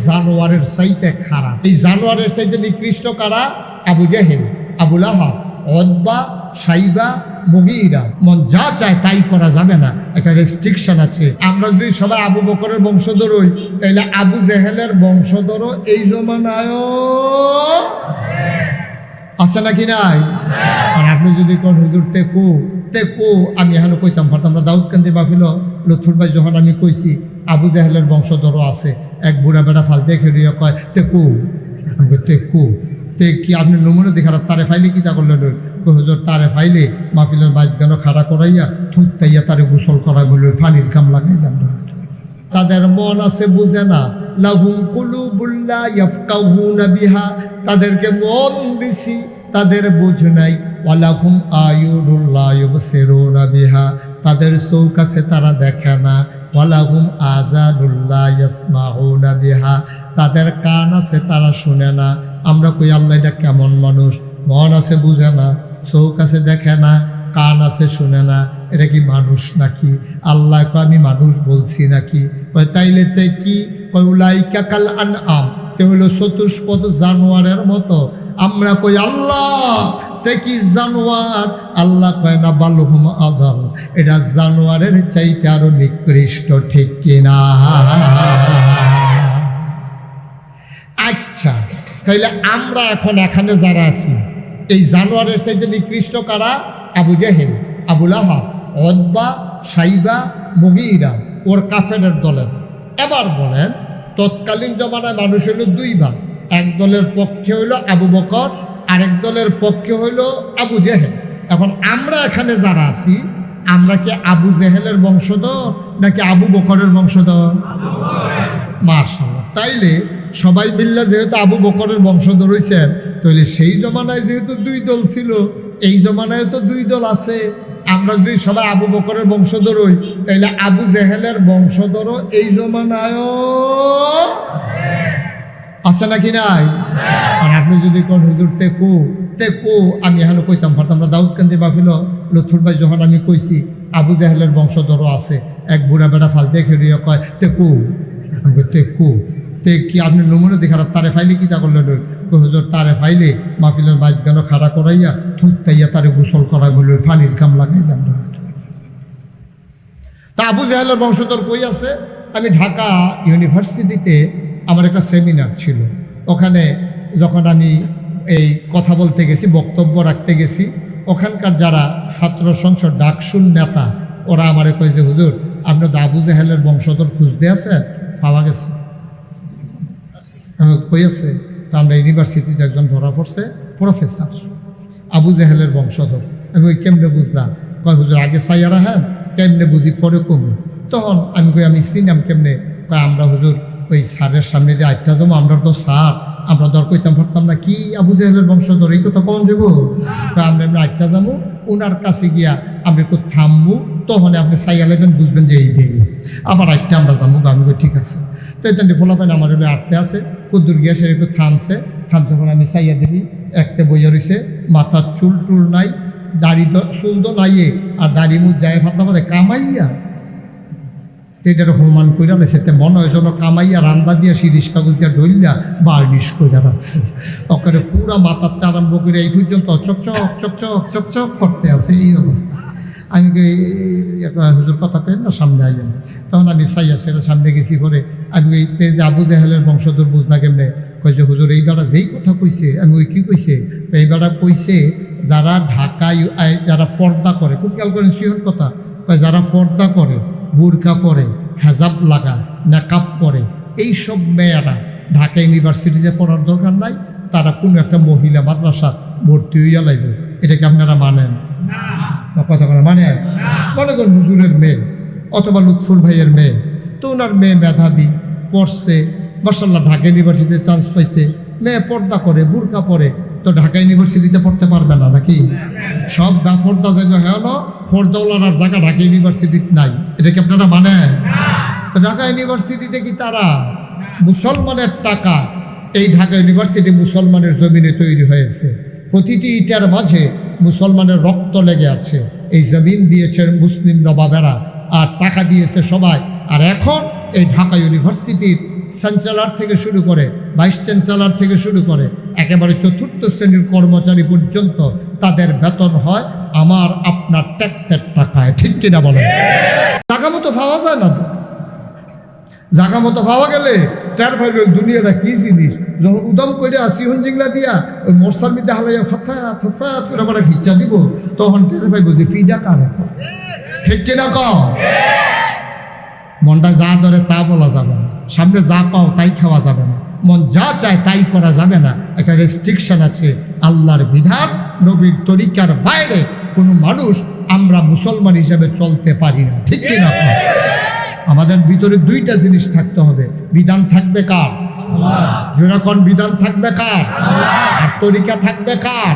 জানোয়ারের চাইতে খারাপ। এই জানোয়ারের চাইতে নিকৃষ্ট কারা? Abu Jahl, Abu Lahab, Utbah, Shaiba, Mughira. মন যা চায় তাই করা যাবে না, একটা রেস্ট্রিকশন আছে। আমরা যদি সবাই আবু বকরের বংশধর হই, তাইলে আবু জেহেলের বংশধরও এই জমানায়ও আছে নাকি নাই? আর আপনি যদি কোন হুজুর তেকু আমি এখনো কইতাম পারতাম না। দাউদকান্দি মাহফিল লুৎফুর ভাই যখন আমি কইছি আবু জেহেলের বংশধরও আছে, এক বুড়া বেড়া ফালতে খেলিয়ে কয় তেকু তে কি আপনি নমুনা দেখার তারে ফাইলে কি তা করলেন? হুজুর তারে ফাইলে মাহফিলের বাইত গান খাড়া করাইয়া থুতাইয়া তারে গোসল করাই বলে পানির কাম লাগাইলাম না। তাদের মন আছে বুঝে না, লাহুম কুলুবুল্লা ইয়াফকাহুনা বিহা, তাদেরকে মন দিছি তাদের বুঝ নাই। ওয়ালাহুম আয়ুনুল্লা ইউবসিরুনা বিহা, তাদের চোখ আছে তারা দেখে না। ওয়ালাহুম আযানুল্লা ইয়াসমাউনা বিহা, তাদের কান আছে তারা শুনে না। আমরা কই আল্লাহ এটা কেমন মানুষ? মন আছে বুঝে না, চোখ আছে দেখে না, কান আছে শুনে না, এটা কি মানুষ নাকি? আল্লাহ কয় আমি মানুষ বলছি নাকি? কয় তাইলে তে কি? কয় উলাইকা কাল আনআম, তে হলো চতুষ্পদ জানোয়ারের মতো। আমরা কই আল্লাহ তে কি জানোয়ার? আল্লাহ কয় না, বালহুম আদাল, এটা জানোয়ারের চাইতে আরো নিকৃষ্ট, ঠিক কিনা? আচ্ছা, তাইলে আমরা এখন এখানে যারা আছি, এই জানোয়ারের চাইতে নিকৃষ্ট কারা? Abu Jahl, Abu Lahab, Utbah, Shaiba, মুগীরা, ওর কাফেরের দলের। এবার বলেন, তৎকালীন জমানায় মানুষ হইল দুই ভাগ। এক দলের পক্ষে হইল আবু বকর, আরেক দলের পক্ষে হইল আবু জেহেল। এখন আমরা এখানে যারা আছি, আমরা কি আবু জেহেলের বংশধর নাকি আবু বকরের বংশধর? মাশাআল্লাহ। তাইলে সবাই মিল্লা যেহেতু আবু বকরের বংশধর হইছেন, তাহলে সেই জমানায় যেহেতু দুই দল ছিল, এই জমানায় তো দুই দল আছে। আমরা যদি সবাই আবু বকরের বংশধর হই, তাইলে আবু জেহেলের বংশধরও এই জমানায়ও আছে নাকি নাই? আর আপনি যদি কোন হুজুর তেকু আমি এখনো কইতাম পারতাম না। দাউদকান্দি মাহফিল লুৎফুর ভাই যখন আমি কইছি আবু জেহেলের বংশধরও আছে, এক বুড়া বেড়া ফালতে খেলিয়ে কয় তেকু তে কি আপনি নমুনা দেখার তারে ফাইলে কি তা করলেন? হুজুর তারে ফাইলে মাহফিলের বাইত গান খাড়া করাইয়া থুতাইয়া তারে গোসল করাই বলে পানির কাম লাগাইলাম না। তা আবু জেহেলের বংশধর কই আছে? আমি ঢাকা ইউনিভার্সিটিতে আমার একটা সেমিনার ছিল, ওখানে যখন আমি এই কথা বলতে গেছি, বক্তব্য রাখতে গেছি, ওখানকার যারা ছাত্র সংসদ ডাকসুন নেতা, ওরা আমারে কয় যে হুজুর আপনি তো আবু জেহেলের বংশধর খুঁজতে আছেন, পাওয়া গেছে। কই আছে? তা আমরা ইউনিভার্সিটিতে একজন ধরা পড়ছে, প্রফেসর, আবু জেহেলের বংশধর। আমি ওই কেমনে বুঝলাম? কয় হুজুর আগে চাইয়া রাখেন, কেমনে বুঝি পরে কমু। তখন আমি কই আমি চিনাম কেমনে? তা আমরা হুজুর ওই স্যারের সামনে দিয়ে আটটা যাবো, আমরা তো স্যার, আমরা দর কইতাম পারতাম না কি আবু জেহেলের বংশধর, এই কথা কম যাবো। আমরা এমনি আটটা যাবো, ওনার কাছে গিয়া আমরা একটু থামবো, তখন আপনি চাইয়া লাগবেন, বুঝবেন যে এই ডে আবার আটটা আমরা যাবো। আমি কই ঠিক আছে। তো এই ফলাফল আমার হলে আটতে আছে, কদ্দুর গিয়া সে একটু থামছে পরে আমি চাইয়া দেখি একটা বইয়া রয়েছে, মাথার চুল টুল নাই, দাড়ি চুল তো নাইয়ে, আর দাড়ি মুখ যায় ফাতলা ফাতে কামাইয়া এটার হোমান কইরা সেতে মনে হয় যেন কামাইয়া রান্না দিয়া শিরিষ কাগজ দিয়া ঢইলা বার্নিশ কইরা রাখছে। ওখানে পুরা মাথাতে আরম্ভ করে এই পর্যন্ত চকচক চকচক চকচক করতে আছে, এই অবস্থা। আমি একটা হুজুর কথা কেন না সামনে আইয়েন, তখন আমি চাইয়া সেটা সামনে গেছি। পরে আমি ওই তেজ আবু জেহেলের বংশধর বুঝলা কেমনে? কই যে হুজুর এই বেড়া যেই কথা কইছে। আমি ওই কি কইছে? এই বেড়া কইছে যারা ঢাকায় যারা পর্দা করে, খুব খেয়াল করেন সিহন কথা, যারা পর্দা করে, বুরকা পরে, হেজাব লাগা, নেকাব পরে, এইসব মেয়েরা ঢাকা ইউনিভার্সিটিতে পড়ার দরকার নাই, তারা কোনো একটা মহিলা মাদ্রাসা ভর্তি হইয়া লাগবে। এটাকে আপনারা মানেন? কথা বলা মানে মনে করেন হুজুরের মেয়ে অথবা লুৎফুর ভাইয়ের মেয়ে, তো ওনার মেয়ে মেধাবী, পড়ছে, মাশাআল্লাহ ঢাকা ইউনিভার্সিটিতে চান্স পাইছে, মেয়ে পর্দা করে, বুরকা পরে, তো ঢাকা ইউনিভার্সিটিতে পড়তে পারবে না নাকি? সব বেফর্দা জায়গা হ্যাঁ না, ফর্দাওয়ালার জায়গা ঢাকা ইউনিভার্সিটিতে নাই, এটা কি আপনারা মানেন? ঢাকা ইউনিভার্সিটিতে কি তারা মুসলমানের টাকা, এই ঢাকা ইউনিভার্সিটি মুসলমানের জমিনে তৈরি হয়েছে, প্রতিটি ইটার মাঝে মুসলমানের রক্ত লেগে আছে, এই জমিন দিয়েছে মুসলিম নবাবেরা, আর টাকা দিয়েছে সবাই। আর এখন এই ঢাকা ইউনিভার্সিটির চ্যান্সেলর থেকে শুরু করে ভাইস চ্যান্সেলর থেকে শুরু করে একেবারে চতুর্থ শ্রেণীর কর্মচারী পর্যন্ত তাদের বেতন হয় আমার আপনার ট্যাক্সের টাকায়, ঠিক কিনা বলেন? জায়গা মতো পাওয়া যায় না তো, জায়গা মতো পাওয়া গেলে টার ফাইল দুনিয়াটা কি জিনিস, যখন উদম করে সিহন জিংলা দিয়া ওই মোরসার মধ্যে হালাইয়া ফতফাত ফতফাত করে আমরা খিচ্চা দিব, তখন টের ফাইব যে ফিডা কারে, ঠিক কিনা কম? মনটা যা ধরে তা বলা যাবে না, সামনে যা পাও তাই খাওয়া যাবে না, মন যা চায় তাই করা যাবে না, একটা রেস্ট্রিকশন আছে। আল্লাহর বিধান নবীর তরিকার বাইরে কোনো মানুষ আমরা মুসলমান হিসেবে চলতে পারি না, ঠিক কিনা? আমাদের ভিতরে দুইটা জিনিস থাকতে হবে, বিধান থাকবে কার? যখন বিধান থাকবে কার? আর তরিকা থাকবে কার?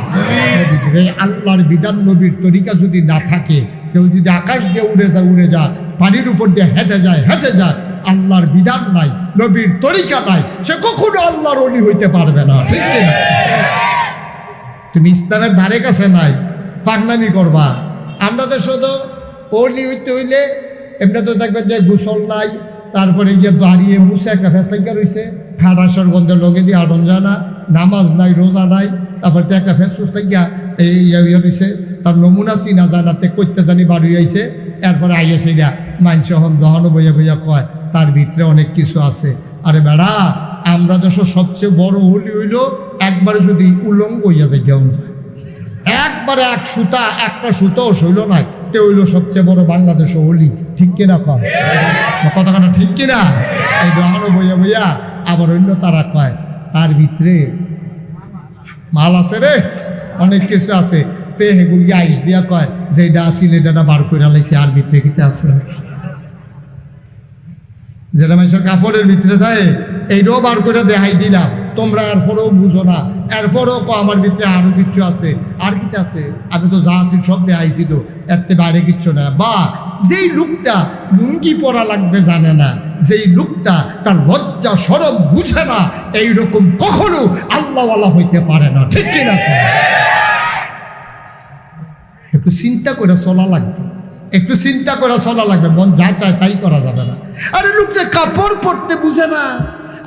এই আল্লাহর বিধান নবীর তরিকা যদি না থাকে, কেউ যদি আকাশ দিয়ে উড়ে যাক, পানির উপর দিয়ে হেঁটে যাক, আল্লাহর বিধান নাই, নবীর তরিকা নাই, সে কখনো আল্লাহর ওলি হইতে পারবে না, ঠিক কিনা? তুমি ইসলামের ধারে কাছে নাই, পাগনামি করবা। আমরা তো শুধু ওলি হইতে হইলে এমনি তো দেখবেন যে গোসল নাই, তারপরে গিয়ে দাঁড়িয়ে মুছে একটা ফেসলাইকা রয়েছে, ঠাডাসর গন্ধে লগে দিয়ে আড়ন যায় না, নামাজ নাই, রোজা নাই, তারপরে তো একটা ফেসফুস থেকে ইয়ে রয়েছে, তার নমুনা চিনা জানাতে করতে জানি বাড়ি আইছে, এরপরে আইয়ে সেইটা মানসে হন দহনও বইয়া কয় তার ভিতরে অনেক কিছু আছে। আরে বেড়া, আমরা দেশ সবচেয়ে বড় হলি হইল একবারে যদি উলঙ্গ হইয়া যায়, কেমন যায় একবারে একটা সুতাও শৈল নাই, তে হইল সবচেয়ে বড় বাংলাদেশ হলি, ঠিক কিনা? কম কতখানা ঠিক কিনা? এই দহনও বইয়া আবার অন্য তারা কয় তার ভিতরে মাল আছে রে, অনেক কিছু আছে, তে হেগুলি আইস দিয়া কয় যে এটা আসিল এটা বার করে লাইছে, আর ভিতরে কিতে আছে যেটা মানুষের কাপড়ের ভিতরে দেয় এইটাও বার করে দেখাই দিলাম, তোমরা এরপরেও বুঝো না, এরপরেও আমার ভিতরে আরো কিছু আছে, আর কি আছে, আমি তো যা আছি সব দেখাইছি, তো এর থেকে বাইরে কিচ্ছু না। বা যেই লোকটা লুঙ্গি পরা লাগবে জানে না, যেই লোকটা তার লজ্জা শরম বুঝে না, এইরকম কখনো আল্লাহওয়ালা হইতে পারে না, ঠিক কিনা? একটু চিন্তা করে চলা লাগবে, একটু চিন্তা করে চলা লাগবে, মন যা চায় তাই করা যাবে না। আরে লোকটা কাপড় পরতে বুঝে না।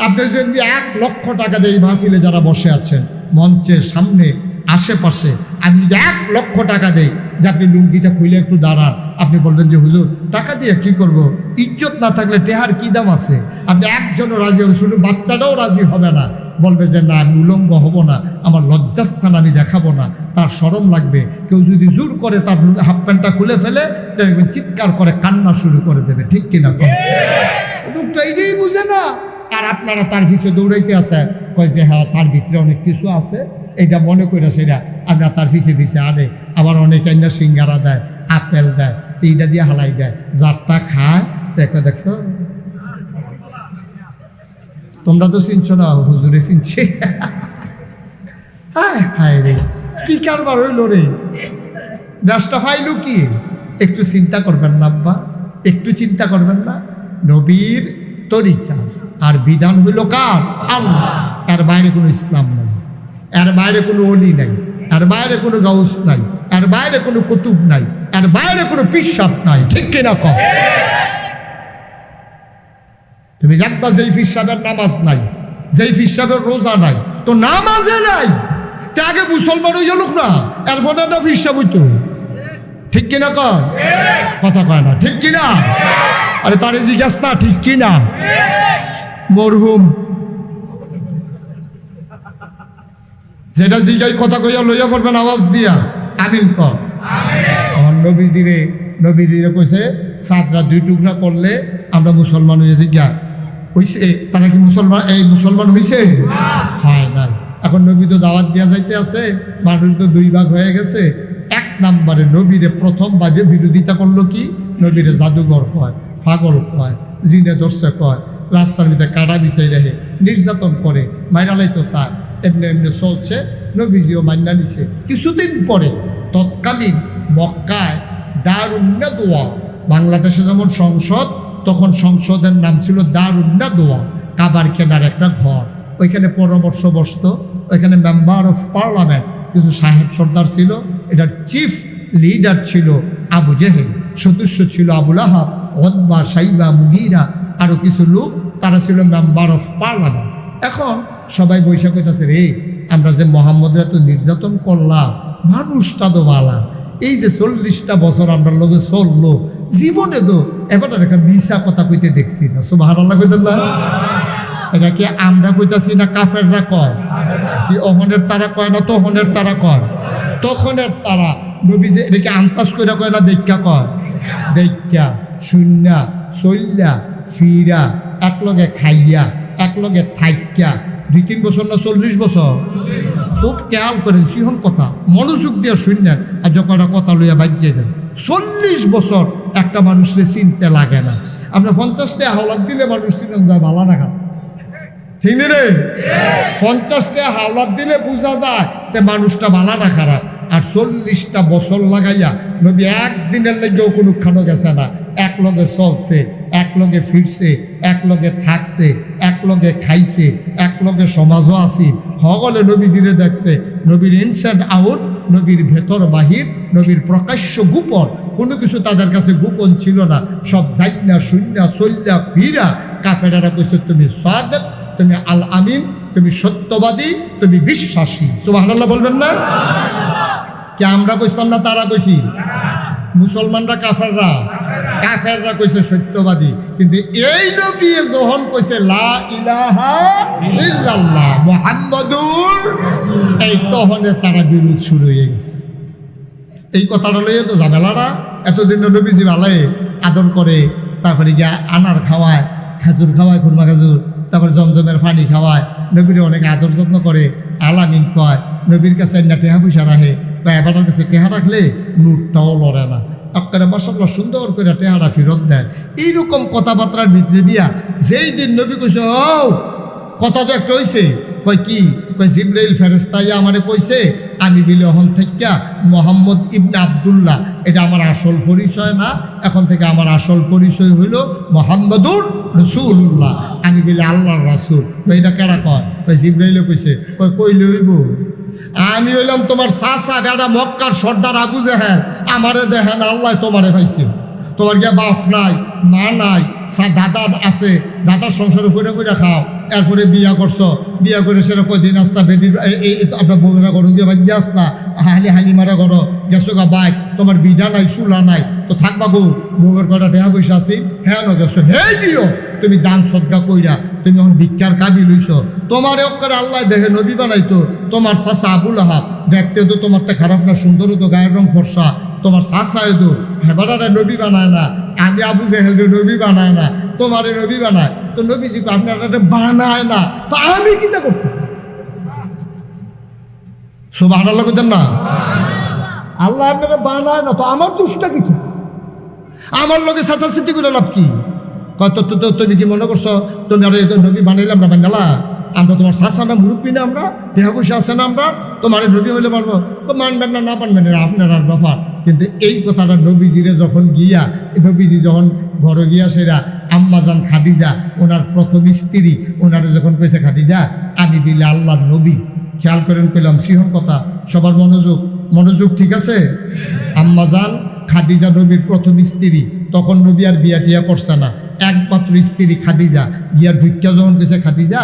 আপনি যদি 1 লক্ষ টাকা দিয়ে এই মাহফিলে যারা বসে আছেন মঞ্চের সামনে আশেপাশে, আমি যদি 1 লক্ষ টাকা দেই যে আপনি লুঙ্গিটা খুলে একটু দাঁড়ান, আপনি বলবেন যে হুজুর টাকা দিয়ে কি করব, ইজ্জত না থাকলে টেহার কি দাম আছে? আপনি একজনও রাজি হবেন, শুধু বাচ্চাটাও রাজি হবে না, বলবে যে না আমি উলঙ্গ হব না, আমার লজ্জাস্থান আমি দেখাবো না, তার শরম লাগবে। কেউ যদি জোর করে তার হাফ প্যান্টটা খুলে ফেলে, দেখবেন চিৎকার করে কান্না শুরু করে দেবে, ঠিক কিনা? লোকটা এটাই বুঝে না, আর আপনারা তার পিছনে দৌড়াইতে আছে, কয় যে হ্যাঁ তার ভিতরে অনেক কিছু আছে, এইটা মনে করে সেটা আমরা তার পিছে আনে। আবার অনেক আইনা সিঙ্গারা দেয়, আপেল দেয়, এইটা দিয়ে হালাই দেয়, যারটা খায় একটা দেখছো, তোমরা তো চিনছো না, হুজুরে চিনছে। হায় রে, কি কারবার হইল রে, দেশটা ফাইলু কি? একটু চিন্তা করবেন না আব্বা, একটু চিন্তা করবেন না? নবীর তরিকা আর বিধান হইল কার? আল্লাহ। এর বাইরে কোনো ইসলাম নাই, এর বাইরে কোনো অলি নাই, এর বাইরে কোনো গাউস নাই, এর বাইরে কোনো কুতুব নাই, এর বাইরে কোনো পিসাব নাই, ঠিক কিনা? কম তুমি দেখবা যেই পিসাবের নামাজ নাই, যেই পিসাবের রোজা নাই, তো নামাজে নাই, তে আগে মুসলমান হয়ে গেল না, এর ফোটা না পিসাব হইতো, ঠিক কিনা? কম কথা কয় না, ঠিক কিনা? আরে তারে জিজ্ঞাস না, ঠিক কিনা? মরহুম যেটা জিগাই কথা কইয়া লইয়া পড়বেন আওয়াজ দিয়া, আমিন কর। আমার নবীজিরে কইছে সাতরা 2 টুকরা করলে আমরা মুসলমান হয়ে গিয়া হইছে, তারা কি মুসলমান হইছে? হয় নাই। এখন নবী তো দাওয়াত দিয়া যাইতে আছে, মানুষ তো 2 ভাগ হয়ে গেছে। 1 নম্বরে নবীরে প্রথম বাজে বিরোধিতা করলো কি? নবীরে জাদুঘর কয়, পাগল কয়, জিনে দর্শে কয়, রাস্তার ভিতরে কাটা বিছাই রাখে, নির্যাতন করে, মাইরালাই তো চায়, এমনি এমনি চলছে। নবীজিও মান্না নিছে। কিছুদিন পরে তৎকালীন মক্কায় দারুন নাদওয়া, বাংলাদেশে যেমন সংসদ, তখন সংসদের নাম ছিল দারুন নাদওয়া, কাবার কেনার একটা ঘর। ওইখানে পরামর্শ বসত, ওইখানে মেম্বার অফ পার্লামেন্ট কিছু সাহেব সর্দার ছিল, এটার চিফ লিডার ছিল আবু জেহেল, সদস্য ছিল আবুল আহাব, ওতবা, সাইবা, মুগীরা, আরও কিছু লোক, তারা ছিল মেম্বার অফ পার্লামেন্ট। এখন সবাই বৈশাখ হইতেছে, রে আমরা যে মোহাম্মদরা তো নির্যাতন করলাম, মানুষটা তো বালা, এই যে 40টা বছর আমরা লোকে চললো, জীবনে তো এবার একটা মিশা কথা কইতে দেখছি না। সুবহানাল্লাহ কইতেন না? এটা কি আমরা কইতাছি না কাফেররা কয়? কি অহনের তারা কয় না তহনের তারা কয়? তখনের তারা নবী যে এটাকে আন্তাজ করে কয় না দেখা কয়? দেখা শূন্যা চল্যা ফিরা একলগে খাইয়া একলগে থাইকা 2-3 বছর না 40 বছর। খুব খেয়াল করেন, সিহন কথা মনোযোগ দিয়ে শুনলেন, আর যখন কথা লইয়া বাজিয়ে দেন। 40 বছর একটা মানুষের চিনতে লাগে না। আমরা 50টা হাওলাত দিলে মানুষ চিনেন যায় ভালো না খারাপ, ঠিক নেই রে? 50টা হাওলাত দিলে বোঝা যায় যে মানুষটা ভালো না খারাপ। আর 40টা বছর লাগাইয়া নবী একদিনের লেগেও কোনো খানো গেছে না, একলগে চলছে, একলগে ফিরছে, একলগে থাকছে, একলগে খাইছে, একলগে সমাজও আসি, হগলে নবীজিরে দেখছে। নবীর ইনসাইড আউট, নবীর ভেতর বাহির, নবীর প্রকাশ্য গোপন কোনো কিছু তাদের কাছে গোপন ছিল না। সব জাইনা শূন্যা চল্যা ফিরা কাফেরারা কইছে তুমি সাদেক, তুমি আল আমিন, তুমি সত্যবাদী, তুমি বিশ্বাসী। সুবহানাল্লাহ বলবেন না? কি আমরা কইতাম না তারা কইছি? মুসলমানরা কাফেররা কইছে সত্যবাদী। কিন্তু এই নবী যখন কইছে লা ইলাহা ইল্লাল্লাহ মুহাম্মাদুর, এই তখনে তারা বিরোধ শুরু হয়ে গেছে। এই কথাটা লইয়ে তো ঝামেলাটা। এতদিন নবীজি ভালাই আদর করে, তারপরে গিয়া আনার খাওয়ায়, খাজুর খাওয়ায়, খুরমা খাজুর, তারপরে জমজমের পানি খাওয়ায়, নবীর অনেক আদর যত্ন করে, আলামিন কয়, নবীর কাছে না টেহা পয়সা রাখে, বা এবারের কাছে টেহা রাখলে নুটটাও লড়ে না, আপনারা মাশাআল্লাহ সুন্দর করে টেহারা ফেরত দেয়। এইরকম কথাবার্তার ভিতরে দিয়া যেই দিন নবী কইছে, ও কথা তো একটা হইছে, কয় কি? কয় জিবরাইল ফেরেশতা আমারে কইছে আমি বিলে হন থেকে মোহাম্মদ ইবনে আব্দুল্লাহ, এটা আমার আসল পরিচয় না, এখন থেকে আমার আসল পরিচয় হইল মোহাম্মদুর রাসূলুল্লাহ, আমি বিলে আল্লাহর রাসূল। এটা কেডা কয়? কয় জিবরাইলে কইছে। কয় কইলে হইব? আমি হইলাম তোমার চাচা, বেটা মক্কার সর্দার আবু জেহেল, আমারে দেখেন আল্লাহ তোমারে পাইছে। তোমার গিয়া বাপ নাই, মা নাই, দাদা আছে, দাদার সংসারে ফুটে ফুটে খাও, এরপরে বিয়া করছো, বিয়া করে সেটা কয়দিন আসতা বেডির আপনার বউরা করো গিয়ে ভাই গিয়াস না, হালি মারা করো, গেছো গা বাইক, তোমার বিডা নাই চুলা নাই, তো থাকবা গো, বউয়ের কটা টেহা পয়সা আছি, হ্যাঁ ন গেছো, হে দিও তুমি দান সদকা কইরা, তুমি এখন ভিক্ষার কাবি লইছ, তোমার করে আল্লাহ দেখে নবী বানাইতো। তোমার চাচা আবুল আহাব দেখতে তো তোমার তো খারাপ না, সুন্দর তো, গায়ের রং ফর্সা, তোমার চাচাই তো হেবারে নবী বানায় না, আমি আবু জেহেল নবী বানায় না, তোমারে নবী বানায়। তো নবীজি আপনারা বানায় না, তো আমি কিতা করতে? সুবহানাল্লাহ কইতেন না? আল্লাহ আপনারা বানায় না, তো আমার দোষটা কি? আমার লোকে ছাতাছিতি করে লাভ কি? কত তো তুমি কি মনে করছো তুমি আর নবী বানাইলাম না বাঙ্গালা? আমরা তোমার চাচা না, মুরব্বী না, আমরা দেহা পয়সা আছে না, আমরা তোমার নবী হইলে মানবো, তো মানবেন না, না মানবেন না, আপনার আর ব্যাপার। কিন্তু এই কথাটা নবীজিরে যখন গিয়া, নবীজি যখন ঘরে গিয়া, সেরা আম্মাজান খাদিজা ওনার প্রথম স্ত্রী, ওনারে যখন কইছে খাদিজা আমি বিলে আল্লাহর নবী, খেয়াল করেন কইলাম সিহন কথা, সবার মনোযোগ ঠিক আছে? আম্মাজান খাদিজা নবীর প্রথম স্ত্রী, তখন নবী আর বিয়া টিয়া করছে না, একমাত্র স্ত্রী খাদিজা। গিয়া ঢুকিয়া যখন গেছে খাদিজা,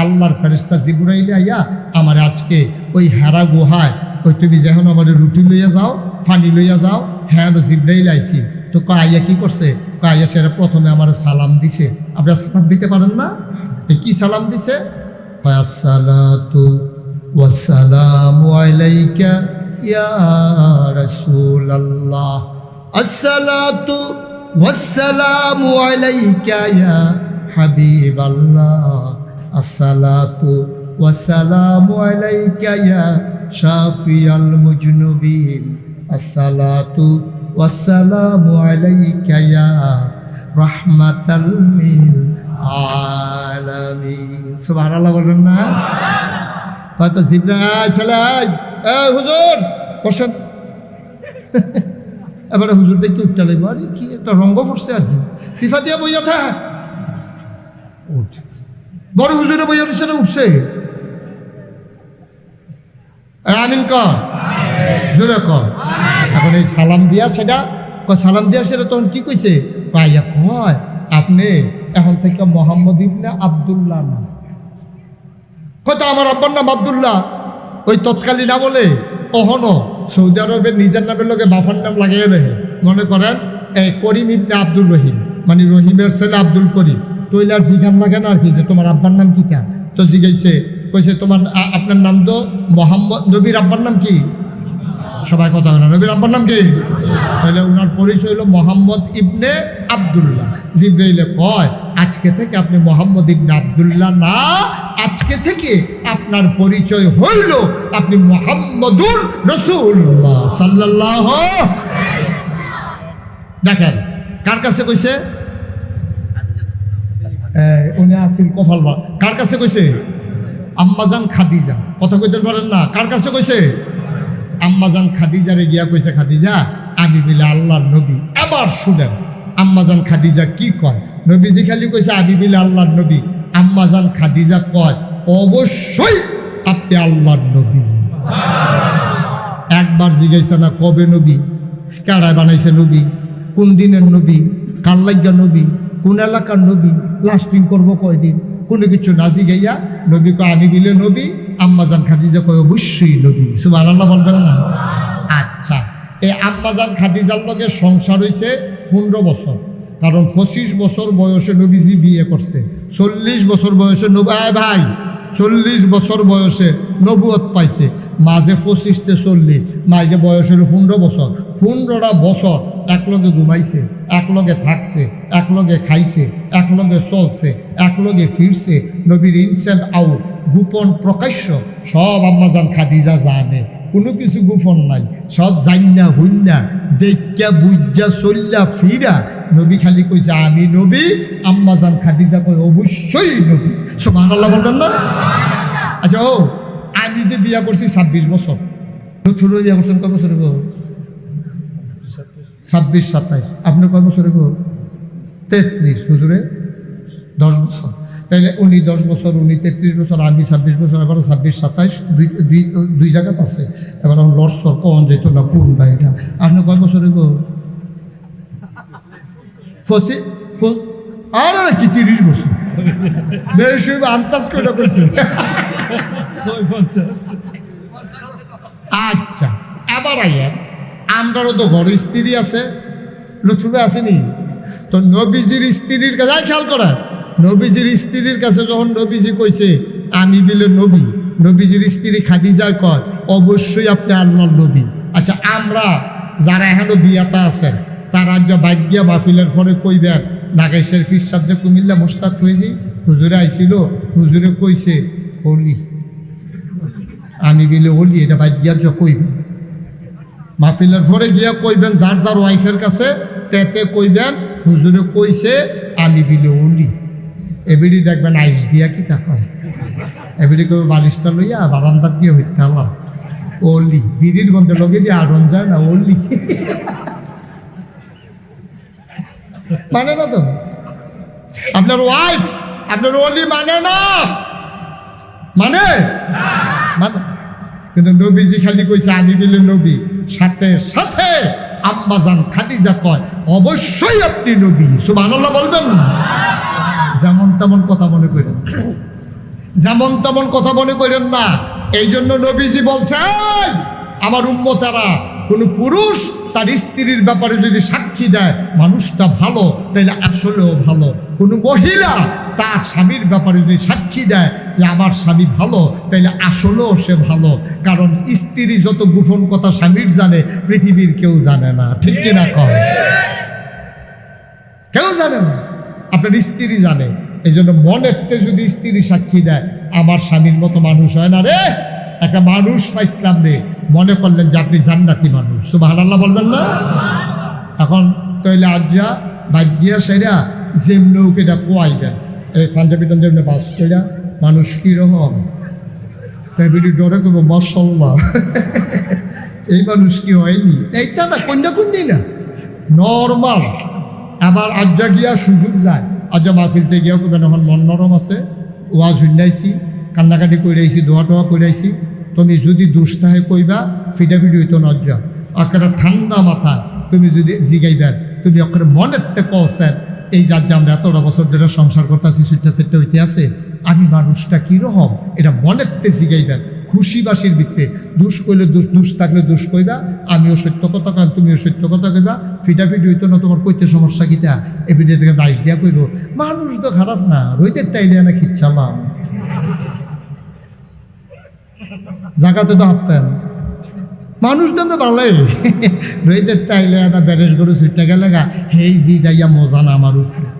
আল্লাহর ফেরেশতা জিবরাইলে আইয়া আমার আজকে ওই হেরা গুহায়, ওই তুমি যখন আমার রুটি লইয়া যাও, পানি লইয়া যাও, হ্যাঁ জিবরাইল আইছি। তো আইয়া কি করছে? আইয়া সেটা প্রথমে আমার সালাম দিছে। আপনারা সালাম দিতে পারেন না? এই কি সালাম দিছে? আসসালাতু ওয়াসসালামু আলাইকা ইয়া রাসূলুল্লাহ, আসসালাতু ওয়াসসালামু আলাইকা ইয়া হাবিবাল্লাহ, আসসালাতু ওয়াসসালামু আলাইকা ইয়া শাফিয়াল মুজনুবিন, আসসালাতু ওয়াসসালামু আলাইকা ইয়া রাহমাতাল লিল আলামিন। সুবহানাল্লাহ বলেন না? কত জিবরাইল চলে আয়, এই হুজুর বসেন। এবারে হুজুর দেখতে উঠতে লাগবে, আরে কি একটা রঙ্গ পড়ছে আর কি, সিফা দিয়া বইয়া থা উঠ, বড় হুজুরে বইয়া রয়েছে না, উঠছে। আমিন কর, জোরে কর। এখন এই সালাম দিয়া সেটা সালাম দিয়া সেটা তখন কি কইছে? পাইয়া কয় আপনি এখন থেকে মোহাম্মদ ইবনে আব্দুল্লাহ নাম। কত আমার আব্বার নাম আব্দুল্লাহ, ওই তৎকালীন আমলে অহনো সৌদি আরবের নিজের নামের লোকে বাফার নাম লাগিয়ে দেয়। মনে করেন এই করিম ইবনে আব্দুল রহিম, মানে রহিমের ছেলে আব্দুল করিম। তৈলার জিগান লাগে না আর কি, যে তোমার আব্বার নাম কি? তো জিগাইছে, কইছে তোমার আপনার নাম তো মোহাম্মদ, নবীর আব্বার নাম কি? সবাই কথা হয় না, নবীর আব্বার নাম কি? তাহলে ওনার পরিচয় হলো মোহাম্মদ ইবনে আব্দুল্লাহ। জিব্রাইলে কয় আজকে থেকে আপনি মোহাম্মদ ইবনে আব্দুল্লাহ না, আজকে থেকে আপনার পরিচয় হইল আপনি মুহাম্মদুর রাসূলুল্লাহ সাল্লাল্লাহু। দেখেন কার কাছে কইছে? উনি আসিল কফালবা। কার কাছে কইছে? আম্মাজান খাদিজা। কথা কইতে পারেন না, কার কাছে কইছে? আম্মাজান খাদিজারে গিয়া কইছে, খাদিজা আমি বিলে আল্লাহর নবী। এবার শুনেন আম্মাজান খাদিজা কি কয়। নবীজি খালি কইছে আমি বিলে আল্লাহর নবী, আম্মাজান খাদিজা কয় অবশ্যই আপনি আল্লাহর নবী। একবার জিজ্ঞাসা না কবে নবী, কারায় বানাইছে নবী, কোন দিনের নবী, কার লাগিয়া নবী, কোন এলাকার নবী, লাস্টিং করবো কয়দিন, কোনো কিছু না জিগাইয়া নবী কয় আমি বিলে নবী, আম্মাজান খাদিজা কয় অবশ্যই নবী। সুবহানাল্লাহ বলবেন না? আচ্ছা, এই আম্মাজান খাদিজার লগে সংসার হয়েছে 15 বছর, কারণ 25 বছর বয়সে নবীজি বিয়ে করছে, 40 বছর বয়সে ভাই 40 বছর বয়সে নবুয়ত পাইছে, মাঝে 25 তে 40, মাঝে বয়স হলো 15 বছর। 15টা বছর একলগে ঘুমাইছে, একলগে থাকছে, একলগে খাইছে, একলগে চলছে, একলগে ফিরছে। নবীর ইনস অ্যান্ড আউট, গোপন প্রকাশ্য সব আম্মাজান খাদিজা জানে, কোনো কিছু গোপন নাই, সব জান্না হুন্না দেখা বুঝা চল্লা ফিরা। নবী খালি কইছে আমি নবী, আম্মাজান খাদিজা কই অবশ্যই নবী। সুবহানাল্লাহ বলবেন না? আচ্ছা ও আমি যে বিয়া করছি 26 বছর, ছোট বিয়া করছেন কয় বছর গো? 26 27। আপনি কয় বছরে গো? 33। হুজুরে 10 বছর। তাইলে উনি 10 বছর, উনি 33 বছর, আমি 26 বছর, এবার 26 27 দুই জায়গাতে আছে। এবার এখন লড়সর কন যেত না কোনটা এটা। আপনি কয় বছরে গো? আর কি 30 বছর? বেশি আন্দাজ করে কইছে। আচ্ছা এবার আইয়েন, আমরারও তো ঘর স্ত্রী আছে, লুথুবে আসেনি তো। নবীজির স্ত্রীর কাছে খেয়াল করেন, নবীজির স্ত্রীর কাছে যখন নবীজি কইছে আমি বিলে নবী, নবীজির স্ত্রী খাদিজা কয় অবশ্যই আপনি আল্লাহর নবী। আচ্ছা আমরা যারা এখনো বিয়াতা আছেন তারা যা বাইক গিয়া মাহফিলের পরে কইবেন নাগাইশের ফির সাহেব যে কুমিল্লা মোস্তাক হয়েছি, হুজুরে আইছিল, হুজুরে কইছে অলি, আমি বিলে অলি, এটা বাইক গিয়া যা কইবেন। মাহফিলের পরে গিয়া কইবেন যার যার ওয়াইফের কাছে, তেতে কইবেন হুজুরে কইছে আমি বিলে অলি। এবিডি দেখবেন আইস দিয়া কি তা কয়, এবিডি কবে বালিশটা লইয়া বারান্দাত গিয়ে হইতে হলাম অলি, বিড়ির গন্ধে লগে দিয়ে আড়ন যায় না অলি। মানে না তো আপনার ওয়াইফ আপনার অলি মানে না, মানে মানে কিন্তু নবীজি খালি কইছে আমি বিলে নবী, সাথে সাথে আম্মাজান খাদিজা কয় অবশ্যই আপনি নবী। সুবহানাল্লাহ বলবেন না? যেমন তেমন কথা মনে করেন, যেমন তেমন কথা মনে করেন না। এই জন্য নবীজি বলছে আমার উম্মতেরা, কোনো পুরুষ তার স্ত্রীর ব্যাপারে যদি সাক্ষী দেয় মানুষটা ভালো, তাইলে আসলেও ভালো। কোনো মহিলা তার স্বামীর ব্যাপারে যদি সাক্ষী দেয় যে আমার স্বামী ভালো, তাইলে আসলেও সে ভালো। কারণ স্ত্রী যত গোপন কথা স্বামীর জানে পৃথিবীর কেউ জানে না, ঠিক কিনা কয়? কেউ জানে না, আপনার স্ত্রী জানে। এই জন্য মনেতে যদি স্ত্রী সাক্ষী দেয় আমার স্বামীর মতো মানুষ হয় না রে, একটা মানুষ পাইছিলাম রে, মনে করলেন যে আপনি জান্নাতি মানুষ। সুবহানাল্লাহ বলবেন না? এখন তৈলে আজ্জা বাজিয়া সেরা যেমনি ওকেটা কোয়াই দেন, এই পাঞ্জাবি টাঞ্জাবি বাস কইরা মানুষ কীরকম, তাই বলি ডরে করবো মাশাআল্লাহ এই মানুষ কি হয়নি, এইটা না কন্যা কন্যি না নর্মাল। আবার আজ্জা গিয়া সুযোগ যায়, আজ্জা মাহফিলতে গিয়া করবেন এখন মন নরম আছে, ওয়াজ শুনাইছি, কান্নাকাটি কইরাইছি, দোয়া টোয়া কইরাইছি, তুমি যদি দোষ থাকে কইবা, ফিটাফিটি হইতো নজ্জা। একটা ঠান্ডা মাথা তুমি যদি জিগাইবেন, তুমি অক্ষরে মনের থেকে কছেন এই যার যে আমরা এতটা বছর ধরে সংসার করতেছি সুইটটা সেটটা হইতে আছে আমি মানুষটা কীরকম এটা মনেতে জিগাইবেন খুশিবাসীর ভিতরে দুষ কইলে দুষ থাকলে দুষ কইবা আমিও সত্য কথা কইম তুমিও সত্য কথা কইবা ফিটাফিটি হইতো না তোমার কইতে সমস্যা কিতা এই ভিডিও থেকে বাইশ দিয়া কইব মানুষ তো খারাপ না রইতে তাইলে না খিচ্ছালাম জায়গাতে তো হাঁটতেন মানুষ তো আমরা ভালোই রইতে তাইলে একটা ব্যারেজ গরু সুইটটা গেলে গা হেই জি দাইয়া মজা না আমার উপরে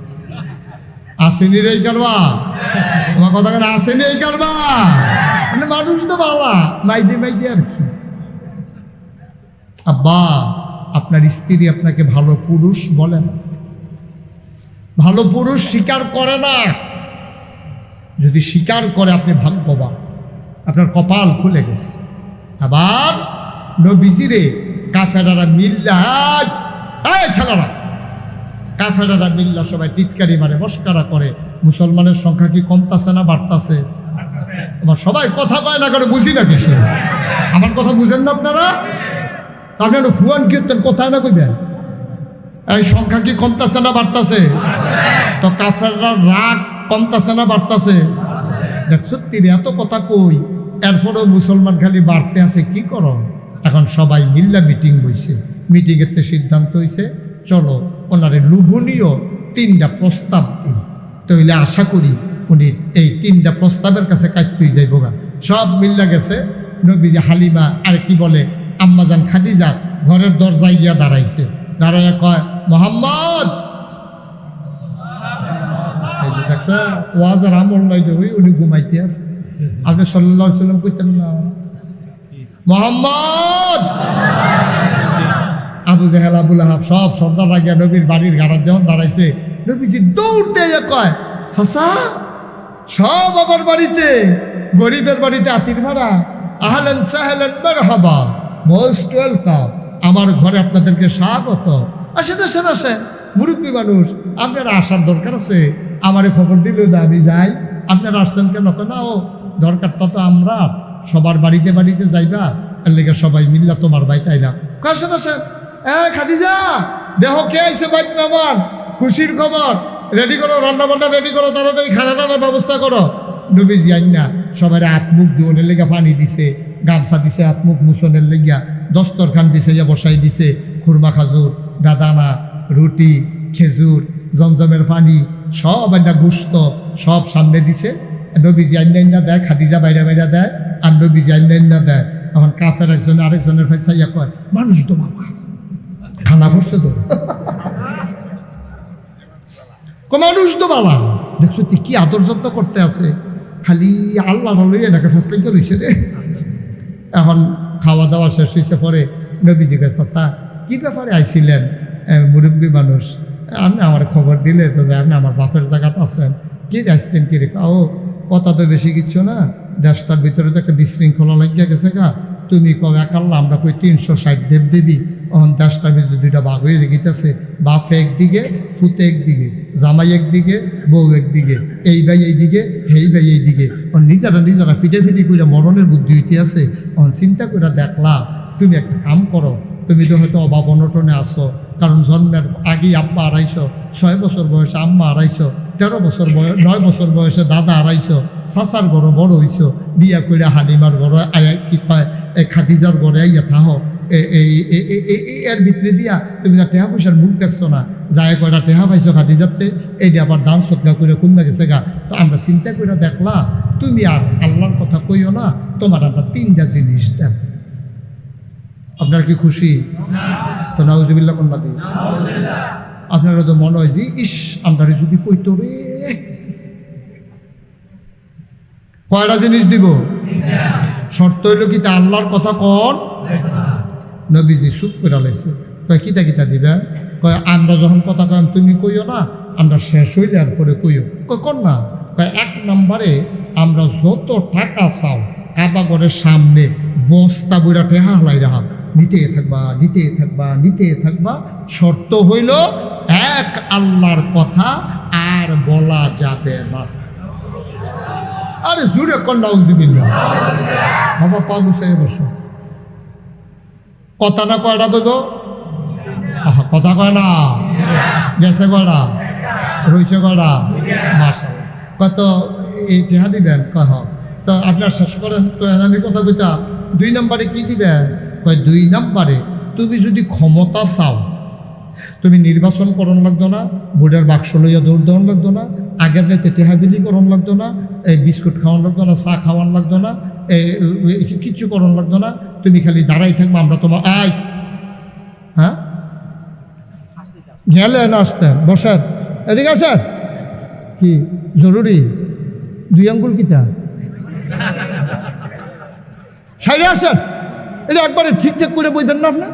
আসেনি রে কারবা তোমার কথা কেন আসেনি এই কারবা মানে মানুষ তো বাবা মাইদি আর কি আব্বা আপনার স্ত্রী আপনাকে ভালো পুরুষ বলে না ভালো পুরুষ স্বীকার করে না যদি স্বীকার করে আপনি ভাগ্যবান আপনার কপাল খুলে গেছে আবার নবীজিরে কাফেরারা মিল্লা ছেলেরা কাফেরারা মিল্লা সবাই টিটকারি মারে মস্কারা করে মুসলমানের সংখ্যা কি কমতাছে না বাড়তাছে আমার সবাই কথা কয় না করে বুঝি না কিছু আমার কথা বুঝেন না আপনারা আপনার ফুয়ান কীর্তন কোথায় না কইবেন এই সংখ্যা কি কমতাছে না বাড়তাছে তো কাফেররা রাগ কমতাছে না বাড়তাছে দেখ সত্যি রে এত কথা কই এরপরেও মুসলমান খালি বাড়তে আছে কি করো এখন সবাই মিল্লা মিটিং বইছে মিটিংয়েতে সিদ্ধান্ত হয়েছে চলো ওনারে লোভনীয় 3টা প্রস্তাব দিই তইলে আশা করি উনি এই 3টা প্রস্তাবের কাছে কাটতেই যাইব গা সব মিল্লা গেছে নবীজি হালিমা আর কি বলে আম্মাজান খাদিজা ঘরের দরজায় গিয়া দাঁড়াইছে দাঁড়াইয়া কয় মোহাম্মদ দেখছে ওয়াজের আমল নাই ওই উনি ঘুমাইতে আছে আপনি সাল্লাল্লাহু আলাইহি সাল্লাম কইতেন না মোহাম্মদ আবু জেহেল আবুল আহাব সব সর্দার লাগিয়া নবীর বাড়ির ঘাটার যখন দাঁড়াইছে নবীজি দৌড়তে কয় চাচা সব আমার বাড়িতে গরিবের বাড়িতে আতির ভাড়া আহলেন সাহলেন মারহাবা মোস্ট ওয়েলকাম আমার ঘরে আপনাদেরকে স্বাগত আসেন আসেন আসেন মুরব্বী মানুষ আপনারা আসার দরকার আছে আমারে খবর দিলেও না আমি যাই আপনারা আসছেন কেন না ও দরকারটা তো আমরা সবার বাড়িতে বাড়িতে যাইবা এর লেগে সবাই মিল্লা তোমার বাড়িতে আইলাম আসেন আসেন খাদিজা দেহ কে আইসে বাইক আমার খুশির খবর রেডি করো রান্না বান্না রেডি করো তাড়াতাড়ি খানা দানার ব্যবস্থা করো নবীজি আইনা সবাই আত্মুখ ধোনের লেগে পানি দিছে গামছা দিছে আত্মুখ মুছনের লেগিয়া দস্তরখান বিছাইয়া বসাই দিছে খুরমা খাজুর বেদানা রুটি খেজুর জমজমের পানি সব একটা গুস্ত সব সামনে দিছে নবীজি আইনা দেয় খাদিজা বাইরা বাইরা দেয় আর নবীজি আইনা দেয় এখন কাফের একজন আরেকজনের ফেসাইয়া কয় মানুষ তো বাবা খানা পড়ছে তো মানুষ তো বাবা দেখছো তুই কি আদর যত্ন করতে আছে খালি আল্লাহ লইয়া এটাকে ফেসলাই রয়েছে রে এখন খাওয়া দাওয়া শেষ হয়েছে পরে নবীজি কে চাচা কি ব্যাপারে আইছিলেন মুরব্বী মানুষ আপনি আমার খবর দিলে তো যে আপনি আমার বাপের জায়গাতে আছেন কি আসতেন কি রে ও কথা তো বেশি কিচ্ছু না দেশটার ভিতরে তো একটা বিশৃঙ্খলা লাগিয়া গেছে গা তুমি কবে একাল্লা আমরা কই 360 দেব দেবী এখন দেশটার ভিতরে 2টা ভাগ হয়ে গেছে বাপ একদিকে ফুতে একদিকে জামাই একদিকে বউ একদিকে এই ভাই এইদিকে হেই ভাই এইদিকে নিজেরা ফিটে করে মরণের বুদ্ধি হইতে আছে এখন চিন্তা করে দেখলা তুমি একটা কাম করো তুমি তো হয়তো অভাব অনটনে আসো কারণ জন্মের আগেই আব্বা হারাইছো 6 বছর বয়সে আম্মা হারাইছো 13 বছর বয়স 9 বছর বয়সে দাদা হারাইছো চাচার ঘরে বড় হইছো বিয়া করে হালিমার ঘরে কি কয় খাদিজার ঘরে আইয়া থাহো এর ভিতরে দিয়া তুমি যা টেহা পয়সার মুখ দেখছো না যায় কয়টা টেহা পাইছো খাদিজাতে এইটা আবার দান সৎকার করে কমে গেছে গা তো আমরা চিন্তা করে দেখলা তুমি আর আল্লাহর কথা কইও না তোমার আমরা 3টা জিনিস দেন আপনার কি খুশি তো নাউজুবিল্লাহ কোন বাদি আপনারা তো মনে হয় যে ইস আমরা যদি কইতো রে কয়টা জিনিস দিব শর্ত হইল কি তা আল্লাহর কথা কন নবীজি চুপ করে লাইছে কয় কিতা কিতা দিবা কয় আমরা যখন কথা কম তুমি কইও না আমরা শেষ হইলে আর পরে কইও কয় কর না কয় 1 নম্বরে আমরা যত টাকা চাও কাবা ঘরের সামনে বস্তা বইরা টেহা হালাই রাখা নিতে থাকবা শর্ত হইল এক আল্লাহর কথা আর বলা যাবে না আরে জুড়ে কন্যা উজবিল্লাহ বাবা পা গুছাই বসো কথা না কয়টা কইব কথা কয় না গেছে কয়টা রইছে কয়টা? মাশাআল্লাহ। কত এই টেহা দিবেন? কয় হ। তো আপনার শেষ করেন। তো আমি কথা কইতা 2 নম্বরে কি দিবেন? কয় 2 নম্বরে তুমি যদি ক্ষমতা চাও, তুমি নির্বাচন করণ লাগতো না, ভোটের বাক্স লইয়া দৌড় দেওয়ান লাগতো না, আগের রাতে টেহাবিলি করণ লাগতো না, এই বিস্কুট খাওয়ান লাগতো না, চা খাওয়ান লাগতো না, কিচ্ছু করণ লাগতো না। তুমি খালি দাঁড়াই থাকবো, আমরা তোমার হ্যাঁ গেলেন আসতেন, বসেন, এদিকে আসেন। কি জরুরি? 2 আঙ্গুল কিতা সাইডে আসেন। এটা একবারে ঠিকঠাক করে বইবেন না আপনি?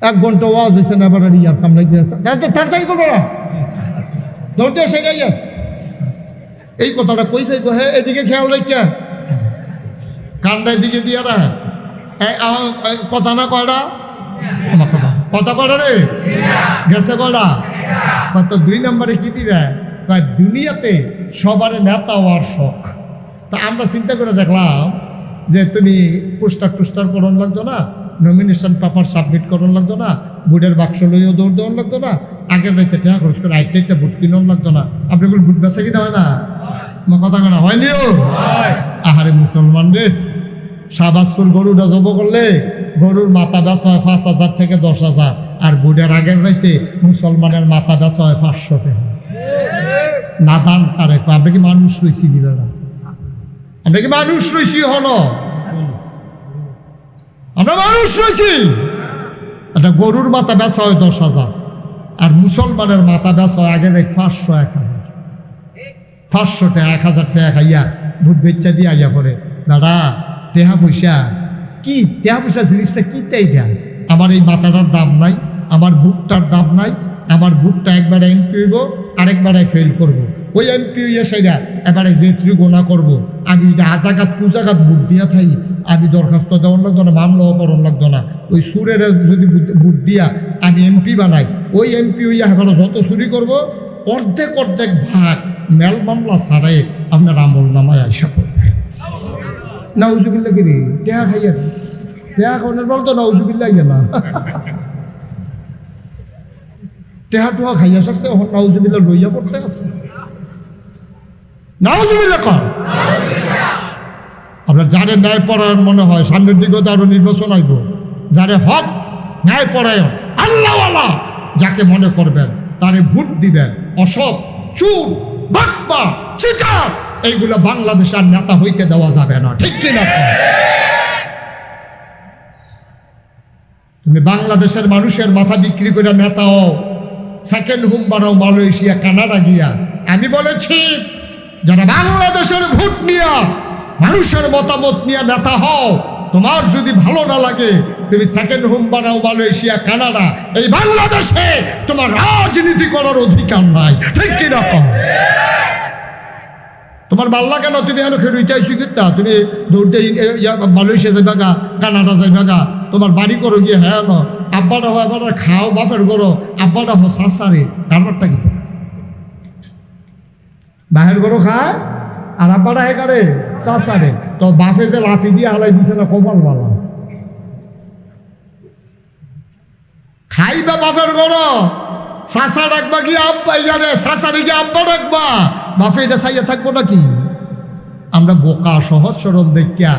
1 ঘন্টা ওয়াজ হয়েছে না, এবার ইয়ার কামড়াই দিয়ে তাড়াতাড়ি করবে না, দৌড়তে সেটাই। এই কথাটা কইছে, হ্যাঁ এদিকে খেয়াল রাখছেন, কান্ডার দিকে দিয়ে রাখেন। কথা না কয়টা? আমার কথা কথা কয়টা রে? গেছে কয়টা? কত 2 নম্বরে কি দিবে? দুনিয়াতে সবার নেতা হওয়ার শখ। তা আমরা চিন্তা করে দেখলাম যে তুমি পোস্টার করণ লাগতো না, নমিনেশন পেপার সাবমিট করণ লাগতো না, ভোটের বাক্স লইও দৌড় দেওয়ান লাগতো না, আগের রাইতে টাকা খরচ করে আইটা ভোট কিনন লাগতো না। আপনি কোনো ভোট বেচা কিনা হয় না? আমার কথা কেনা হয়নি? আহারে মুসলমান রে, শাহবাজপুর গরুটা জব করলে গরুর মাথা বেচা হয় 5,000 থেকে 10,000, আর ভোটের আগের রাইতে মুসলমানের মাথা বেচা হয় 500 টাকা। না দান কারে? আমরা কি মানুষ রয়েছি? না, আমরা কি মানুষ রয়েছি? হল আমরা মানুষ রয়েছি। একটা গরুর মাথা বেচা হয় 10,000, আর মুসলমানের মাথা বেচা হয় আগের 500, 1,000, 500 টাকা 1,000 টাকা খাইয়া ভোট বেচা দিয়ে আইয়া পরে। দাদা টেহা পয়সা কি? টেহা পয়সা জিনিসটা কি? এইটা আমার এই মাথাটার দাম নাই, আমার ভোটটার দাম নাই। আমার ভোটটা একবারে এমপি হইব, আরেকবারে ফেল করব। ওই এমপি হইয়া সেটা এবারে যেত্রী গোনা করব। আমি আজাগাত কুজাগাত ভোট দিয়া থাই, আমি দরখাস্ত দেওয়ার লাগতো না, মামলাও করণ লাগতো না। ওই সুরের যদি ভোট দিয়া আমি এমপি বানাই, ওই এমপি হইয়া এবারে যত চুরি করব অর্ধেক ভাগ মেল মামলা ছাড়াই আপনার আমল নামায় আইসা পড়বে। নাউজুবিল্লাহ কি রে? টেহা খাইয়া টেহা খাওয়ানোর বলতো নাউজুবিল্লাহ ইয়া না, টেহা টুহা খাইয়া সারছে, ওখানে নাউজুবিল্লাহ লইয়া পড়তে আছে। নাউজুবিল্লাহ কর। আপনার যারে ন্যায় পরায়ণ মনে হয়, সামনের দিকে তো আরো নির্বাচন আইব, যারে হক ন্যায় পরায়ণ আল্লাহওয়ালা যাকে মনে করবেন তারে ভোট দিবেন। অসৎ, চুর, বাটপা, চিটার এইগুলো বাংলাদেশের নেতা হইতে দেওয়া যাবে না, ঠিক কিনা? তুমি বাংলাদেশের মানুষের মাথা বিক্রি করে নেতা হও, সেকেন্ড হোম বানাও মালয়েশিয়া, কানাডা গিয়া। আমি বলেছি যারা বাংলাদেশের ভোট নিয়ে, মানুষের মতামত নিয়ে নেতা হও, তোমার যদি ভালো না লাগে তুমি সেকেন্ড হোম বানাও মালয়েশিয়া, কানাডা। এই বাংলাদেশে তোমার রাজনীতি করার অধিকার নাই, ঠিক কিরকম? তোমার ভাল লাগে না, তুমি এখন খেরুইটাই শিখিতা, তুমি দৌড়তে মালয়েশিয়া যাইবা গা, কানাডা যাইবা গা, তোমার বাড়ি করো গিয়ে। হ্যাঁ ন আব্বাটা হয়, আব্বাটা খাও বাপের করো, আব্বাটা হো সাসারে, কারবারটা কি? বাহের গরো খায় আর আব্বাটা হে কারে সাসারে। তো বাপে যে লাথি দিয়ে হালাই দিছে না, কপাল বালা। খাইবা বাপের গরো, সাসা ডাকবা কি আব্বা, ইয়ারে সাসারে গিয়ে আব্বা ডাকবা, বাপে এটা চাইয়া থাকবো নাকি? আমরা বোকা সহজ সরল দেখিয়া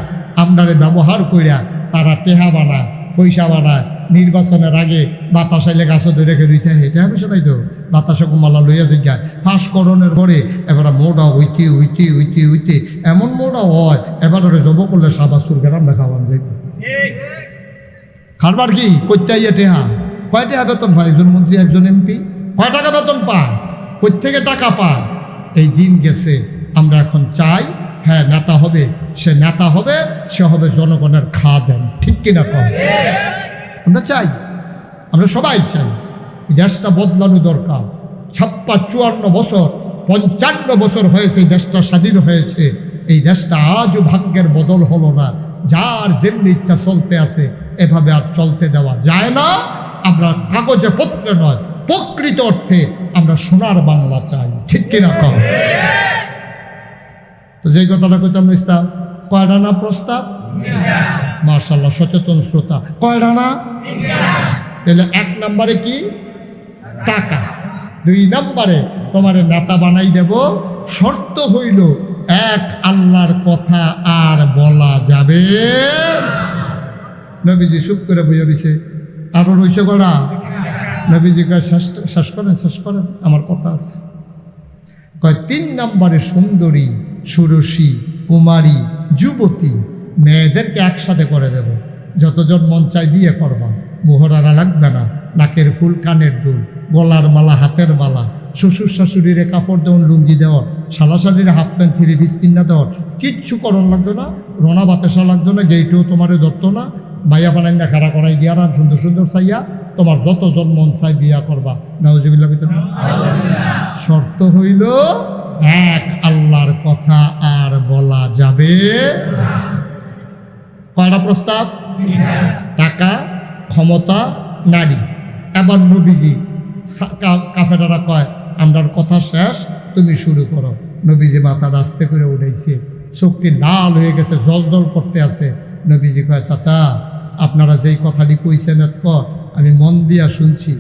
আমরারে ব্যবহার করিয়া তারা টেহা বানায়, পয়সা বানায়। নির্বাচনের আগে বাতাস আইলে গাছও ধরে রেখে দিতে, এটা বিষয় নাই তো। বাতাসে কুমালা লইয়া জিজ্ঞায় ফাঁস করণের পরে এবার মোটা হইতে এমন মোটা হয়, এবার জব করলে শাহবাজপুর গ্রাম দেখাবান যাই। খারবার কি করতে আইয়া টেহা? কয় টাকা বেতন পায় একজন মন্ত্রী, একজন এমপি? কয় টাকা বেতন পায়? কই থেকে টাকা পায়? এই দিন গেছে। আমরা এখন চাই, হ্যাঁ নেতা হবে, সে নেতা হবে, সে হবে জনগণের খাদেম, ঠিক কিনা কম? আমরা চাই, আমরা সবাই চাই দেশটা বদলানো দরকার। 56-54 বছর, 55 বছর হয়েছে এই দেশটা স্বাধীন হয়েছে। এই দেশটা আজও ভাগ্যের বদল হলো না। যার যেমনি ইচ্ছা চলতে আছে, এভাবে আর চলতে দেওয়া যায় না। আমরা কাগজে পত্রে নয়, প্রকৃত অর্থে আমরা সোনার বাংলা চাই, ঠিক কিনা কম? তো যে কথাটা কইতাম ইসলাম, কয়টা না প্রস্তাব? মাশাআল্লাহ, সচেতন শ্রোতা। কয়টা না? তাহলে 1 নম্বরে কি? টাকা। 2 নম্বরে তোমার নেতা বানাই দেব, শর্ত হইল এক আল্লাহর কথা আর বলা যাবে। নবীজি চুপ করে বইয়া দিছে, আরো রইছে গড়া। নবীজি কয় শেষ করেন আমার কথা আছে। কয় 3 নম্বরে সুন্দরী ষোড়শী কুমারী যুবতী মেয়েদেরকে একসাথে করে দেব, যতজন মন চাই বিয়ে করবা, মোহরারা লাগবে না, নাকের ফুল কানের দুল, গলার মালা হাতের মালা, শ্বশুর শাশুড়িরে কাপড় দেওয়ার লুঙ্গি দেওয়ার, শালা শাড়ির হাফ প্যান্ট 3 পিস কিনা দেওয়ার, কিচ্ছু করণ লাগবে না, রোনা বাতাসা লাগবে না, গেইটেও তোমারে ধরতো না, মাইয়া বানাই না খাড়া করাই দিয়া আর সুন্দর সুন্দর চাইয়া তোমার যতজন মন চাই বিয়া করবা। নাউজুবিল্লাহ। শর্ত হইল এক আল্লাহর কথা আর বলা যাবে। কয়টা প্রস্তাব? টাকা, ক্ষমতা, নারী। এবার নবীজি কাফেরারা কয় আমরার কথা শেষ, তুমি শুরু করো। নবীজি মাথা আস্তে করে উঠাইছে, চোখটি লাল হয়ে গেছে, জল জল করতে আছে। নবীজি কয় চাচা আপনারা যেই কথাটি কইছেন আমি মন দিয়া শুনছি,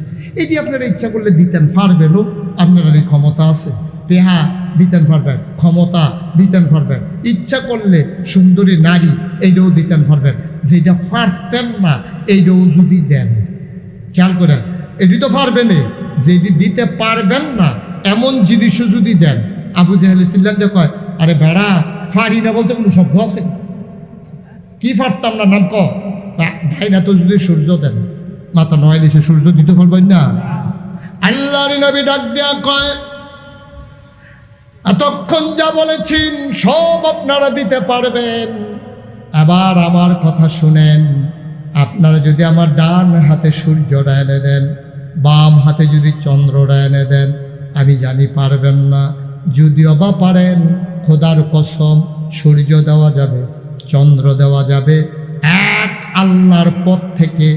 এটি আপনারা ইচ্ছা করলে দিতেন পারবেনও, আপনারা এই ক্ষমতা আছে, টেহা দিতেন পারবেন, ক্ষমতা দিতেন পারবেন, ইচ্ছা করলে সুন্দরী নারী এইটাও দিতেন পারবেন, যেটা পারতেন না এইটাও যদি দেন। খেয়াল করেন, এটি তো পারবেন, যেটি দিতে পারবেন না এমন জিনিসও যদি দেন। আবু জেহেল ছিলেন যে কয় আরে বেড়া ফাড়ি না বলতে কোনো শব্দ আছে? কি পারতাম না নাম ক ভাই না, তো যদি সূর্য দেন, মাথা নয় লিখে সূর্য দিতে পারবেন না। আল্লাহর নবী ডাক দেয়া কয় এতক্ষণ যা বলেছেন সব আপনারা দিতে পারবেন, আবার আমার কথা শুনেন। আপনারা যদি আমার ডান হাতে সূর্যটা এনে দেন, বাম হাতে যদি চন্দ্রটা এনে দেন, আমি জানি পারবেন না। যদিও বা পারেন, খোদার কসম সূর্য দেওয়া যাবে, চন্দ্র দেওয়া যাবে, এক আল্লাহর পথ থেকে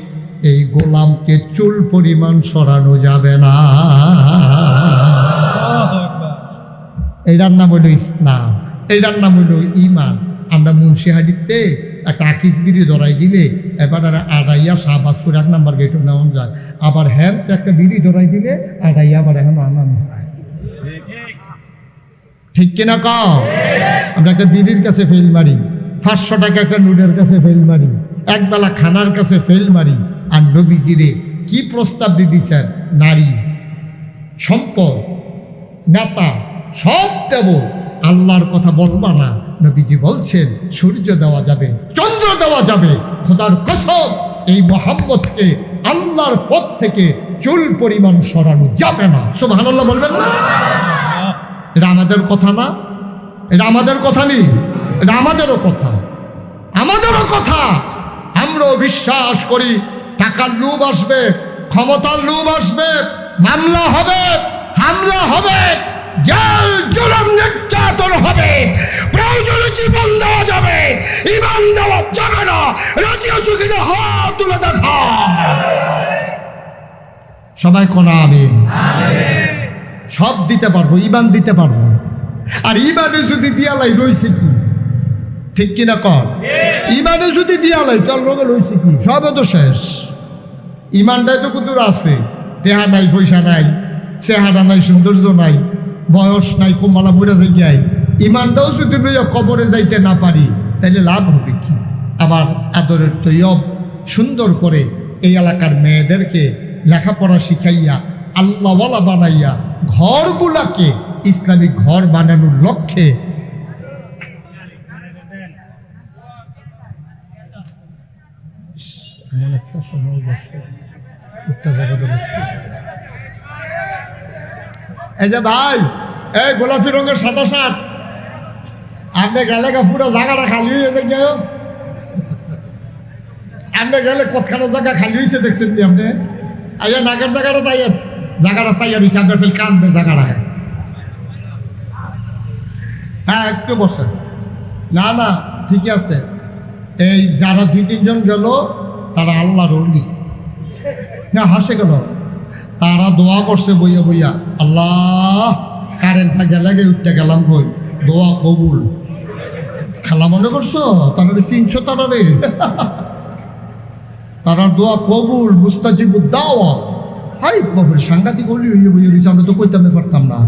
এই গোলামকে চুল পরিমাণ সরানো যাবে না। এটার নাম হইল ইসলাম, এটার নাম হইল ইমান। আমরা মুন্সিহাটিতে একটা আকিস বিড়ি ধরাই দিলে এবার আড়াইয়া শাহবাজপুর 1 নম্বর গেটও নেওয়া যায়, আবার হ্যাঁ একটা বিড়ি ধরাই দিলে আড়াইয়া আবার এখন আনানো যায়। ঠিক কিনা কও? আমরা একটা বিড়ির কাছে ফেল মারি, 500 টাকা একটা নুডের কাছে ফেল মারি, একবেলা খানার কাছে ফেল মারি। আর নবীজিরে কি প্রস্তাব দিয়ে দিচ্ছেন? নারী, সম্পদ, নেতা সব দেব, আল্লাহর কথা বলবা না। নবীজি বলছেন সূর্য দেওয়া যাবে, চন্দ্র দেওয়া যাবে, খোদার কসম এই মুহাম্মদকে আল্লাহর পথ থেকে চুল পরিমাণ সরানো যাবে না। সুবহানাল্লাহ বলবেন না? এটা আমাদের কথা না, এটা আমাদের কথা নেই, এটা আমাদেরও কথা, আমাদেরও কথা। আমরাও বিশ্বাস করি টাকার লোভ আসবে, ক্ষমতার লোভ আসবে, মামলা হবে, হামলা হবে, জেল জুলুম নির্যাতন হবে, প্রয়োজনে জীবন দেওয়া যাবে, ইমান দেওয়া যাবে না। রাজি আছো কিনা হাত তুলে দেখা। সবাই কোন আমিন। সব দিতে পারবো, ইমান দিতে পারবো। আর ইমানে যদি দিয়ালাই রয়েছে কি? ঠিক কিনা কর? ইমানে যদি দিয়ালাই তোর লোকে রয়েছে কি? সবে তো শেষ। ইমানটাই তো কুতুর আছে, টেহা নাই, পয়সা নাই, চেহারা নাই, সৌন্দর্য নাই, বয়স নাই, কোমালা মরে যাই। ইমানটাও যদি লইয়া কবরে যাইতে না পারি তাহলে লাভ হবে কি? আমার আদরের তৈয়ব সুন্দর করে এই এলাকার মেয়েদেরকে লেখাপড়া শিখাইয়া আল্লাহওয়ালা বানাইয়া ঘরগুলাকে ইসলামিক ঘর বানানোর লক্ষ্যে এই যে ভাই, এই গোলাপি রঙের 67 আপনি গেলে পুরো জায়গাটা খালি হয়েছে গেও, আপনি গেলে কতখানা জায়গা খালি হয়েছে দেখছেন নি আপনি? আইয়া নাগের জায়গাটা তাইয়েন, জায়গাটা চাইয়া রয়েছে আপনার ফেল কান্দে জায়গাটা। হ্যাঁ একটু বসেন। না না ঠিকই আছে। এই যারা 2-3 জন গেল তারা আল্লাহর ওলি না, হাসে গেল, তারা দোয়া করছে বইয়া বইয়া, আল্লাহ কারেন্টটা গেলে উঠতে গেলাম কই, দোয়া কবুল। খেলা মনে করছো? তারা চিনছো? তারার দোয়া কবুল, মুস্তাজিবুদ দাওয়া। হাই বাপরে সাংঘাতিক হলি হইয়ে বইয়ে রয়েছে, আমরা তো কইতামে পারতাম না।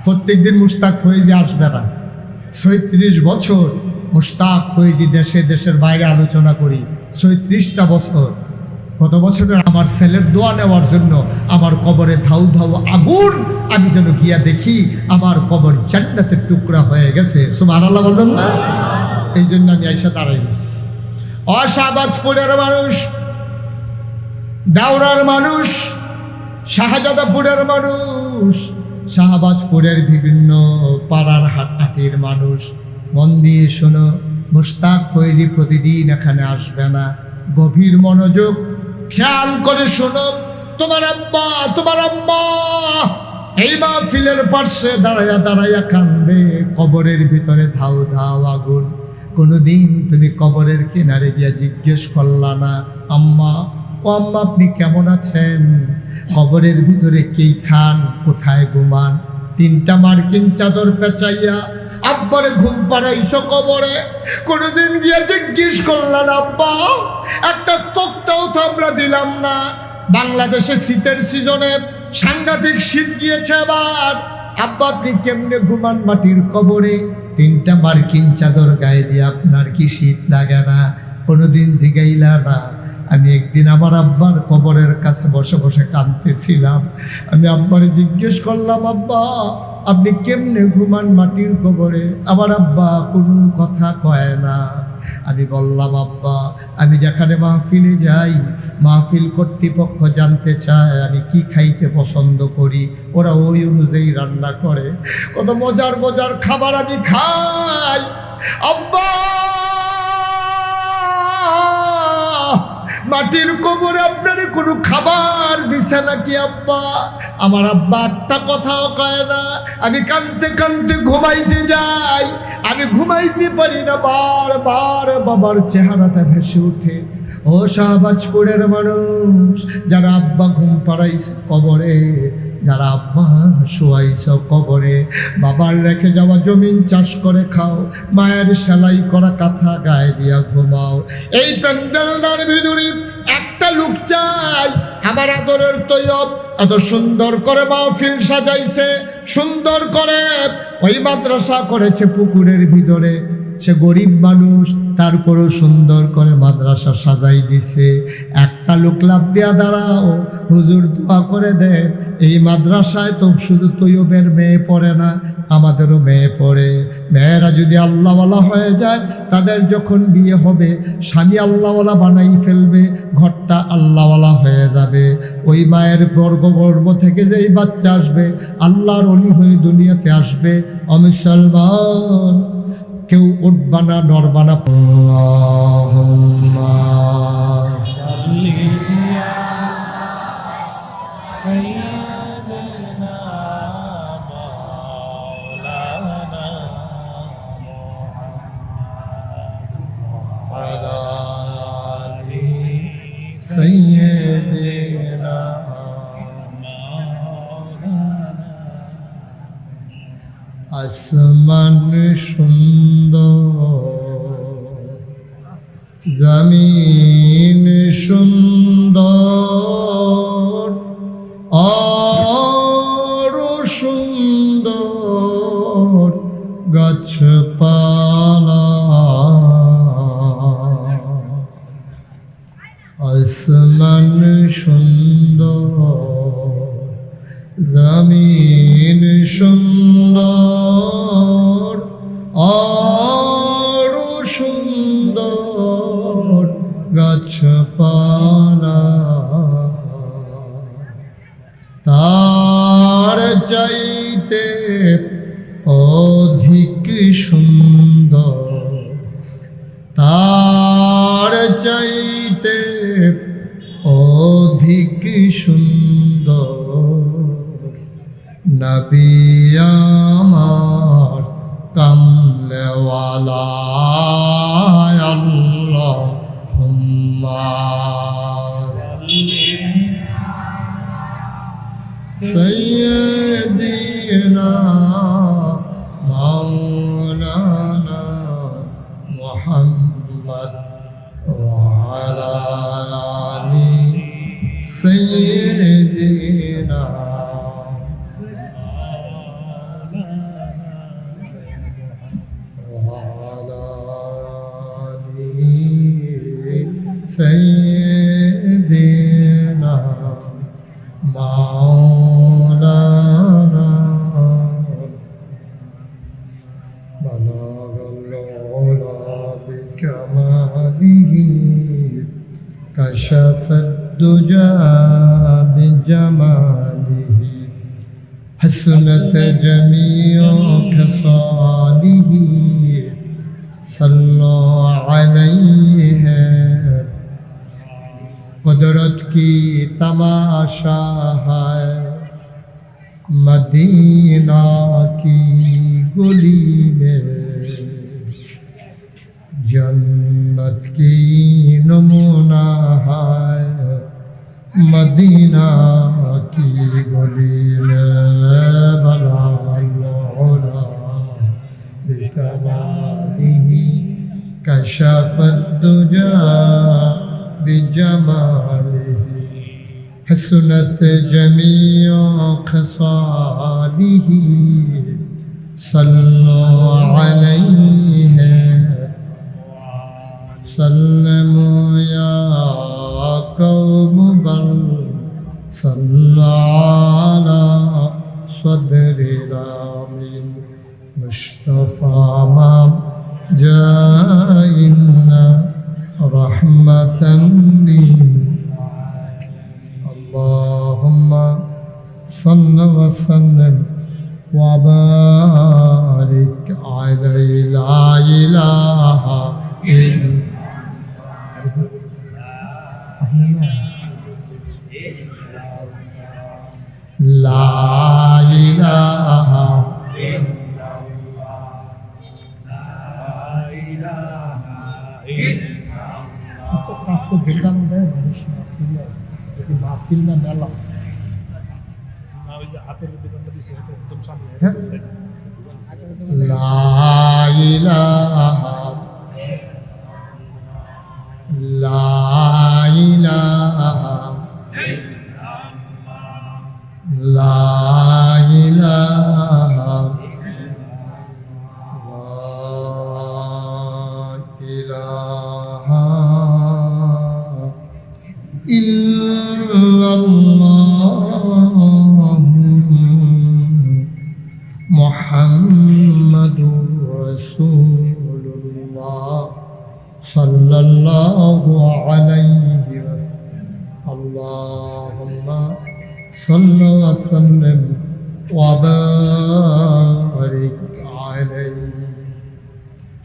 প্রত্যেক দিন মুশতাক ফয়েজি আসবে না। ৩৬ বছর মুশতাক ফয়েজি দেশে দেশের বাইরে আলোচনা করি, ৩৬টা বছর। গত বছরের আমার ছেলের দোয়া নেওয়ার জন্য আমার কবরে ধাউ ধাউ আগুন, আমি যেন গিয়া দেখি আমার কবর জান্নাতের টুকরা হয়ে গেছে। সুবহানাল্লাহ বলবেন না? এই জন্য আমি আইসা দাঁড়াই গেছি। শাহবাজপুরের মানুষ, দাউরার মানুষ, শাহজাদাপুরের মানুষ, শাহবাজপুরের বিভিন্ন পাড়ার হাটহাটির মানুষ, মন দিয়ে শোনো, মুশতাক ফয়েজি প্রতিদিন এখানে আসবে না। গভীর মনোযোগ খেয়াল করে শোনো। তোমার আব্বা, তোমার আম্মা এই মাহফিলের পাশে দাঁড়াইয়া দাঁড়াইয়া কান্দে, কবরের ভিতরে ধাউ ধাউ আগুন। কোনোদিন তুমি কবরের কিনারে গিয়া জিজ্ঞেস করলা না, আম্মা ও আম্মা আপনি কেমন আছেন? কবরের ভিতরে কি খান, কোথায় ঘুমান? 3টা মার্কিন চাদর পেঁচাইয়া আব্বারে ঘুম পাড়াইছ কবরে, কোনোদিন গিয়া জিজ্ঞেস করলাম আব্বা একটা তক্তাও তো আমরা দিলাম না? বাংলাদেশে শীতের সিজনে সাংঘাতিক শীত গিয়েছে এবার, আব্বা আপনি কেমনে ঘুমান মাটির কবরে? 3টা মার্কিন চাদর গায়ে দিয়ে আপনার কি শীত লাগে না? কোনোদিন জিগাইলা না। আমি একদিন আমার আব্বার কবরের কাছে বসে বসে কাঁদতেছিলাম। আমি আব্বারে জিজ্ঞেস করলাম, আব্বা আপনি কেমনে ঘুমান মাটির কবরে? আমার আব্বা কোনো কথা কয় না। আমি বললাম, আব্বা আমি যেখানে মাহফিলে যাই, মাহফিল কর্তৃপক্ষ জানতে চায় আমি কি খাইতে পছন্দ করি, ওরা ওই অনুযায়ী রান্না করে, কত মজার মজার খাবার আমি খাই। আব্বা মাটির কবরে আপনার কোনো খাবার দিছে নাকি আব্বা? আমার আব্বা একটা কথাও কয় না। আমি কাঁদতে কাঁদতে ঘুমাইতে যাই, আমি ঘুমাইতে পারি না, বারবার বাবার চেহারাটা ভেসে ওঠে। ও শাহবাজপুরের মানুষ, যারা আব্বা ঘুম পাড়াইছ কবরে, যারা আব্বা শোয়াইছ কবরে, বাবার রেখে যাওয়া জমিন চাষ করে খাও, মায়ের সেলাই করা কাঁথা গায়ে দিয়া ঘুমাও, এই প্যান্ডেলটার ভিতরে একটা লোক চাই আমার আদরের তৈয়ব এত সুন্দর করে মাহফিল সাজাইছে, সুন্দর করে ওই মাদ্রাসা করেছে পুকুরের ভিতরে, সে গরিব মানুষ তারপরও সুন্দর করে মাদ্রাসা সাজাই দিছে। একটা লোক লাভ দিয়া দাঁড়াও, হুজুর দোয়া করে দেন, এই মাদ্রাসায় তো শুধু তৈয়বের মেয়ে পড়ে না, আমাদেরও মেয়ে পড়ে। মেয়েরা যদি আল্লাহওয়ালা হয়ে যায়, তাদের যখন বিয়ে হবে স্বামী আল্লাহওয়ালা বানাই ফেলবে, ঘরটা আল্লাহওয়ালা হয়ে যাবে। ওই মায়ের গর্ভ থেকে যেই বাচ্চা আসবে আল্লাহর ওলি হয়ে দুনিয়াতে আসবে। অমুসলমান কেউ উঠবা না, নড়বা না। আল্লাহুম্মা সাল্লি সাইয়্যিদিনা মাওলানা মুহাম্মাদ আলা আলি সাইয়্যিদিনা আসমান সুন্দর, জমিন সুন্দর, আরো সুন্দর গাছপালা। আসমান সুন্দর, জমিন সুন্দর, আরো সুন্দর গাছপালা। তার চাইতে অধিক সুন্দর, তার চাইতে অধিক সুন্দর নবী আমার কামলেওয়ালা। আল্লাহুম্মা সাইয়্যিদিনা মাওলানা মুহাম্মদ ওয়া আলা سيدنا مولانا بلغ العلا بكماله كشف الدجى بجماله حسنت جميع خصاله صلوا عليه قدرت کی تماشا ہے مدینہ کی گلی میں جنت کی نمونہ ہے مدینہ کی گلی میں بلغ العلا بکمالہ کشف الدجى بجماله حسنت جميع خصاله صلوا عليه سلموا يا قوم بل صلى على صدرنا من مصطفى ما جاءنا رحمة لي اللهم صل وسلم وبارك عليه لا إله إلا لا إله إلا तो पास गिरदान है मनुष्य महफिल है लेकिन महफिल में मेला ला इलाहा ला इलाहा ला इलाहा मुहम्मदुर रसूलुल्लाह सल्लल्लाहु अलैहि वसल्लम अल्लाहुम्मा सल्लि व सल्लिम व बारिक अलैहि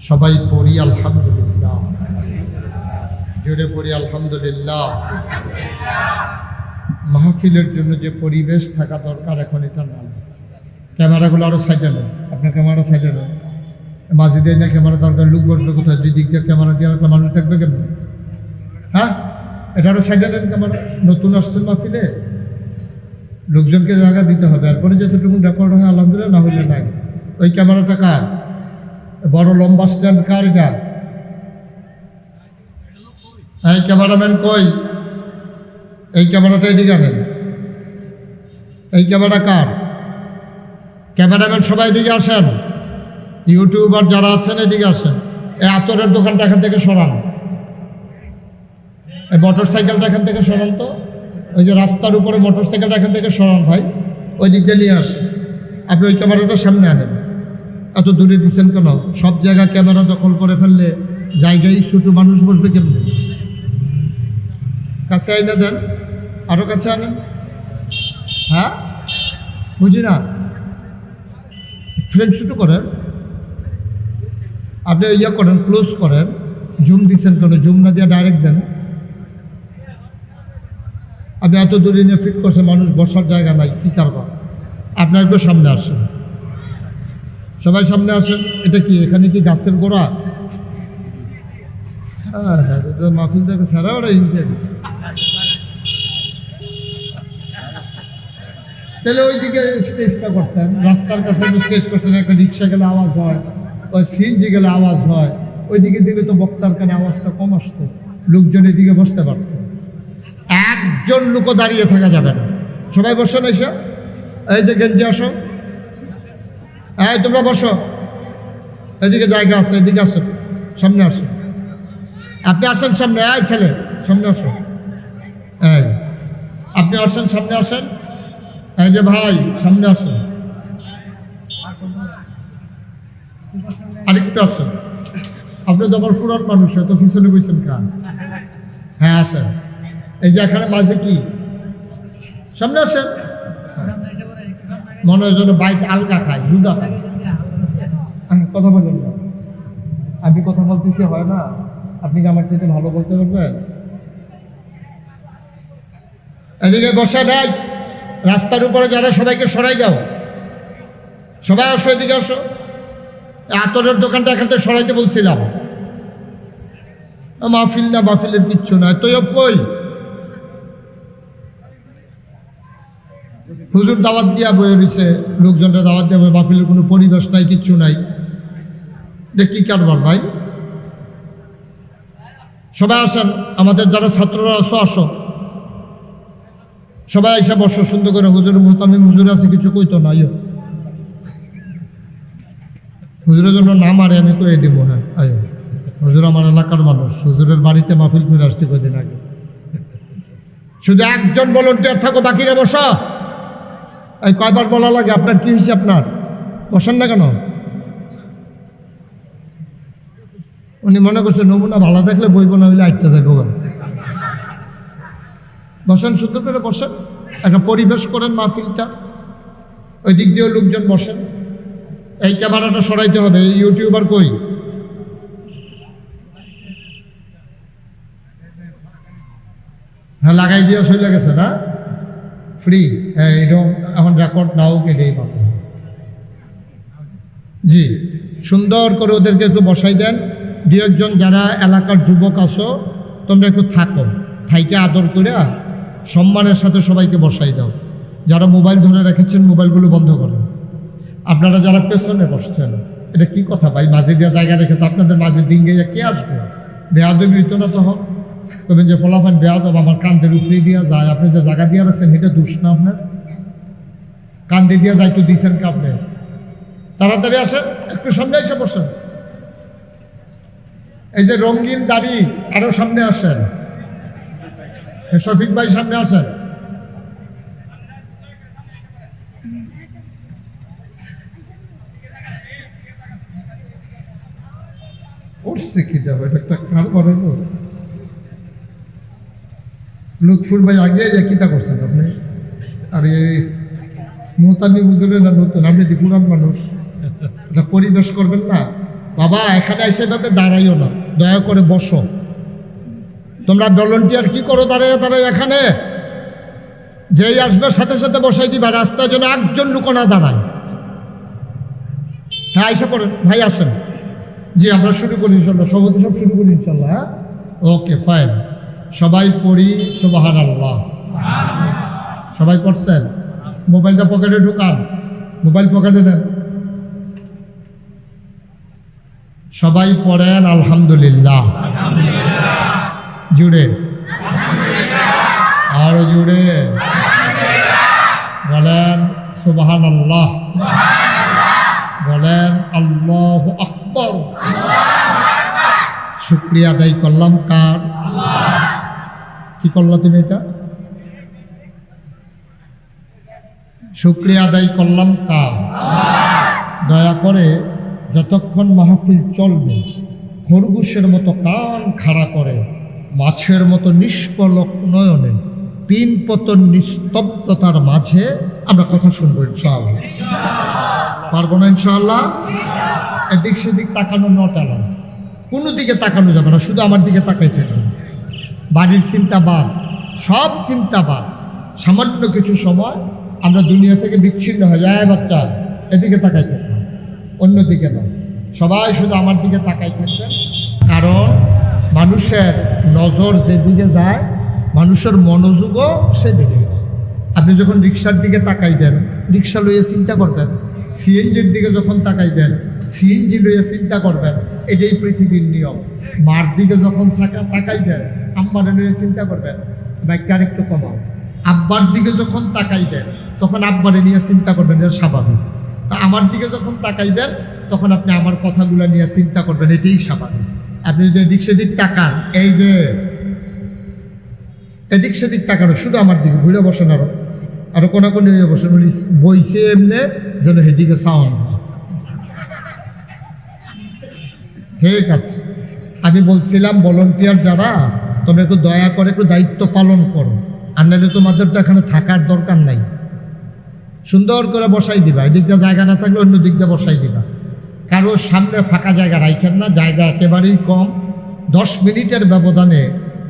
সবাই পড়ি আলহামদুলিল্লাহ জোরে পড়ি আলহামদুলিল্লাহ মাহফিলের জন্য যে পরিবেশ থাকা দরকার এখন এটা না ক্যামেরাগুলো আরও সাইডে নেন আপনার ক্যামেরা সাইডে নেন মাঝিদে না ক্যামেরা দরকার লোক বসবে কোথায় দুই দিক দিয়ে ক্যামেরা দিয়ে একটা মানুষ দেখবে কেন হ্যাঁ এটা আরও সাইডে নেন ক্যামেরা নতুন আসছেন মাহফিলে লোকজনকে জায়গা দিতে হবে এরপরে যতটুকু রেকর্ড হয় আলহামদুলিল্লাহ না হইলে নাই ওই ক্যামেরাটা কার বড় লম্বা স্ট্যান্ড কার এটা এই ক্যামেরাম্যান কই এই ক্যামেরাটা এদিকে আনেন এই ক্যামেরা কার ক্যামেরাম্যান সবাই এদিকে আসেন ইউটিউবার যারা আছেন এদিকে আসেন এই আতরের দোকানটা এখান থেকে সরান এই মোটর সাইকেলটা এখান থেকে সরান তো ওই যে রাস্তার উপরে মোটর সাইকেলটা এখান থেকে সরান ভাই ওই দিক দিয়ে নিয়ে আসেন আপনি ওই ক্যামেরাটা সামনে আনেন এত দূরে দিচ্ছেন কেন সব জায়গা ক্যামেরা দখল করে ফেললে জায়গায় ছোট মানুষ বসবে কেমনি কাছে আইনা দেন আরও কাছে আনেন হ্যাঁ বুঝি না ফ্রেম ছোটো করেন আপনি ইয়ে করেন ক্লোজ করেন জুম দিচ্ছেন কেন জুম না দিয়ে ডাইরেক্ট দেন আপনি এত দূরে নিয়ে ফিট করছেন মানুষ বসার জায়গা নাই কী কারবার আপনি একটু সামনে আসেন সবাই সামনে আসেন এটা কি এখানে কি গাছের গোড়া হ্যাঁ হ্যাঁ মাহফিল থেকে সারা ওরা হিংসে তাহলে ওইদিকে স্টেজটা করতেন রাস্তার কাছে স্টেজ করছেন একটা রিক্সা গেলে আওয়াজ হয় ওই সিএনজি গেলে আওয়াজ হয় ওইদিকে দিলে তো বক্তার কানে আওয়াজটা কম আসতো লোকজন এদিকে বসতে পারত একজন লোকও দাঁড়িয়ে থাকা যাবে না সবাই বসো না এসো এই যে গেঞ্জি আসো এই তোমরা বসো এদিকে জায়গা আছে এদিকে আসো সামনে আসো আপনি আসেন সামনে, এই ছেলে সামনে আসো, এই আপনি আসেন সামনে আসেন, এই যে ভাই সামনে আসেন, আরেকটু আসেন। আপনি তো আবার পুরান মানুষ, তো পিছনে বসেন কান। হ্যাঁ আসেন, এই যে এখানে মাঝে কি, সামনে আসেন। মনে হয় যেন বাইতে আলগা খায়, জুদা খায়। কথা বলেন না, আমি কথা বলতেছি হয় না, আপনি কি আমার চাইতে ভালো বলতে পারবেন? এদিকে বসে নাই, রাস্তার উপরে যারা সবাইকে সরাই দাও, সবাই আসো, এদিকে আসো। আতরের দোকানটা এখান থেকে সরাইতে বলছিলাম। মাহফিল না, মাহফিলের কিচ্ছু না। তৈয়ব কই? হুজুর দাওয়াত দিয়া বয়ে রয়েছে, লোকজনটা দাওয়াত দেওয়া, মাহফিলের কোনো পরিবেশ নাই, কিচ্ছু নাই। যে কি কারবার ভাই? সবাই আসেন, আমাদের যারা ছাত্ররা আসো আসো, সবাই এসে বসো সুন্দর করে। হুজুর মুহতামিম হুজুর আছে, কিছু কইতো না, হুজুরের জন্য না মারে আমি কয়ে দিব। হ্যাঁ আয়ো, হুজুর আমার এলাকার মানুষ, হুজুরের বাড়িতে মাহফিল করে আসতে কদিন আগে। শুধু একজন ভলান্টিয়ার থাকো, বাকিরা বসো। এই কয়বার বলা লাগে? আপনার কি হয়েছে? আপনার বসেন না কেন? উনি মনে করছে নমুনা ভালো দেখলে বইব, না হইলে আটটা যাইব। বসেন, সুন্দর করে বসেন, একটা পরিবেশ করেন মাহফিলটা। ওই দিক দিয়েও লোকজন বসেন। এই ক্যামেরাটা সরাইতে হবে। এই ইউটিউবার কই? হ্যাঁ লাগাই দিয়ে চলে গেছে না, ফ্রি। এরকম এখন রেকর্ড নাও কেটেই পাবো। জি, সুন্দর করে ওদেরকে একটু বসাই দেন। দু একজন যারা এলাকার যুবক আছো, তোমরা একটু থাকো, থাইকে আদর করে সম্মানের সাথে সবাইকে বসাই দাও। যারা মোবাইল ধরে রেখেছেন, মোবাইলগুলো বন্ধ করেন। আপনারা যারা পেছনে বসছেন, এটা কি কথা ভাই? মাঝে দিয়া জায়গা রেখে তো আপনাদের মাঝে ডিঙ্গে কে আসবে? বেয়াদবি হইতো না তখন? তবেন যে ফলাফান বেয়াদব, আমার কান্দের উফরে দিয়া যায়। আপনি যে জায়গা দিয়া রাখছেন এটা দোষ না আপনার? কান্দে দিয়া যাইতো দিয়েছেন কে আপনি? তাড়াতাড়ি আসেন, একটু সামনে এসে বসেন। এই যে রঙিন দাড়ি, আরো সামনে আসেন। শফিক ভাই সামনে আসেন। উঠছে কি দেবো, এটা একটা কারবার হলো। লুৎফুর ভাই আগে কিতা করছেন আপনি? আর এই মোহতামি হুজুরের না নতুন, আপনি দি পুরান মানুষ, এটা পরিবেশ করবেন না বাবা। এখানে এসে ভাবে দাঁড়াইও না, দয়া করে বসো। তোমরা ভলান্টিয়ার কি করো দাঁড়ায় দাঁড়ায়? এখানে যেই আসবে সাথে সাথে বসাই দিবা, রাস্তায় যেন একজন লোক না দাঁড়ায়। হ্যাঁ এসে পড়েন ভাই, আসেন। জি আমরা শুরু করি ইনশাল্লাহ, সভাপতি সব শুরু করি ইনশাল্লাহ। হ্যাঁ ওকে ফাইন, সবাই পড়ি সুবহানাল্লাহ। সবাই পড়ছেন? মোবাইলটা পকেটে ঢুকান, মোবাইল পকেটে নেন। সবাই পড়েন আলহামদুলিল্লাহ। জুড়ে, আরো জুড়ে বলেন সুবহানাল্লাহ, বলেন আল্লাহু আকবার। শুকরিয়া আদায় করলাম কার? কি করলা তুমি? এটা শুকরিয়া আদায় করলাম কার? দয়া করে যতক্ষণ মাহফিল চলবে, খরগোশের মতো কান খাড়া করে, মাছের মতো নিষ্পলক নয়নে, পিন পতন নিস্তব্ধতার মাঝে আমরা কথা শুনবো ইনশাআল্লাহ। পারবো না ইনশাআল্লাহ? এদিক সেদিক তাকানো নট অ্যালাউ, কোনো দিকে তাকানো যাবে না, শুধু আমার দিকে তাকাই থাকবে। বাড়ির চিন্তা বাদ, সব চিন্তা বাদ। সামান্য কিছু সময় আমরা দুনিয়া থেকে বিচ্ছিন্ন হয়ে যায়। বাচ্চা এদিকে তাকাই থাকবেন, অন্যদিকে না, সবাই শুধু আমার দিকে তাকাই থাকবেন। কারণ মানুষের নজর যেদিকে যায়, মানুষের মনোযোগও সেদিকে যায়। আপনি যখন রিক্সার দিকে তাকাইবেন, রিক্সা লইয়ে চিন্তা করবেন। সিএনজির দিকে যখন তাকাইবেন, সিএনজি লইয়ে চিন্তা করবেন। এটাই পৃথিবীর নিয়ম। মার দিকে যখন তাকাইবেন, আম্মারে লইয়ে চিন্তা করবেন। ব্যাগটা আরেকটু কমাও। আব্বার দিকে যখন তাকাইবেন, তখন আব্বারে নিয়ে চিন্তা করবেন, এটা স্বাভাবিক। তা আমার দিকে যখন তাকাইবেন, তখন আপনি আমার কথাগুলো নিয়ে চিন্তা করবেন, এটাই স্বাভাবিক। আপনি যদি এদিক সেদিক তাকান, এই যে এদিক সেদিক তাকানো, শুধু আমার দিকে ঘুরে বসেন, আরো কোনাকুনি হয়ে বসেন, উনি বইছে এমনি যেন সেদিকে সাউন্ড। ঠিক আছে, আমি বলছিলাম ভলান্টিয়ার যারা, তোমরা একটু দয়া করে একটু দায়িত্ব পালন করো, আর নাহলে তোমাদের তো এখানে থাকার দরকার নাই। সুন্দর করে বসাই দিবা, এদিক দিয়ে জায়গা না থাকলে অন্য দিক দিয়ে বসাই দিবা। কারোর সামনে ফাঁকা জায়গা রাখেন না, জায়গা একেবারেই কম। 10 মিনিটের ব্যবধানে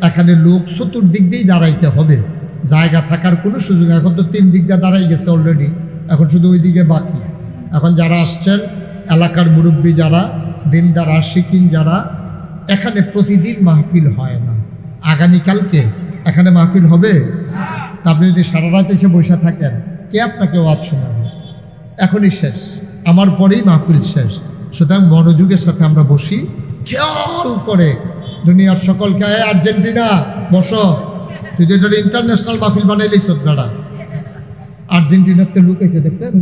এখানে লোক চতুর্দিক দিয়েই দাঁড়াইতে হবে, জায়গা থাকার কোনো সুযোগ নেই। এখন তো 3 দিক দিয়ে দাঁড়াই গেছে অলরেডি, এখন শুধু ওই দিকে বাকি। এখন যারা আসছেন, এলাকার মুরব্বী যারা, দিনদার আশিকিন যারা, এখানে প্রতিদিন মাহফিল হয় না। আগামীকালকে এখানে মাহফিল হবে। তা আপনি যদি সারা রাত এসে বসে থাকেন, কে আপনাকে ওয়াজ শোনাবে? এখনই শেষ, আমার পরেই মাহফিল শেষ। সুতরাং মনোযোগের সাথে আমরা বসি, খেয়াল করে দুনিয়ার সকলকে। আর্জেন্টিনা বসো, তুই তো এটা ইন্টারন্যাশনাল মাহফিল বানাইলেই শ্রদ্ধাটা। আর্জেন্টিনাতে লুকাইছে, দেখছেন?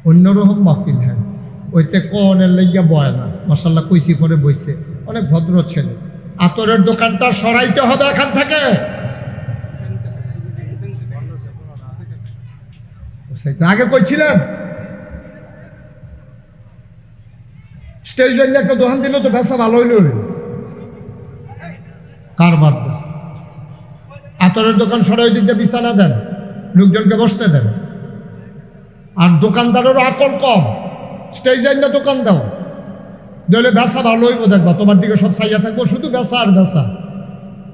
অন্যরকম মাহফিল। হ্যাঁ, ওইতে কনের লেগিয়া বয় না, মাসাল্লাহ কইসি পরে বইছে, অনেক ভদ্র ছেলে। আতরের দোকানটা সরাইতে হবে এখান থেকে। আগে কইছিলেন স্টেজ জন্য একটা দোকান দিল তো ব্যবসা ভালো হইল, কারবার দেন। আতরের দোকান সরাই দিতে বিছানা দেন, লোকজনকে বসতে দেন। আর দোকানদারেরও আকল কম, স্টেজ জন্য দোকান দাও, দিলে ব্যবসা ভালো হইব। দেখবা তোমার দিকে সব চাইয়া থাকবো, শুধু বেচা আর বেচা।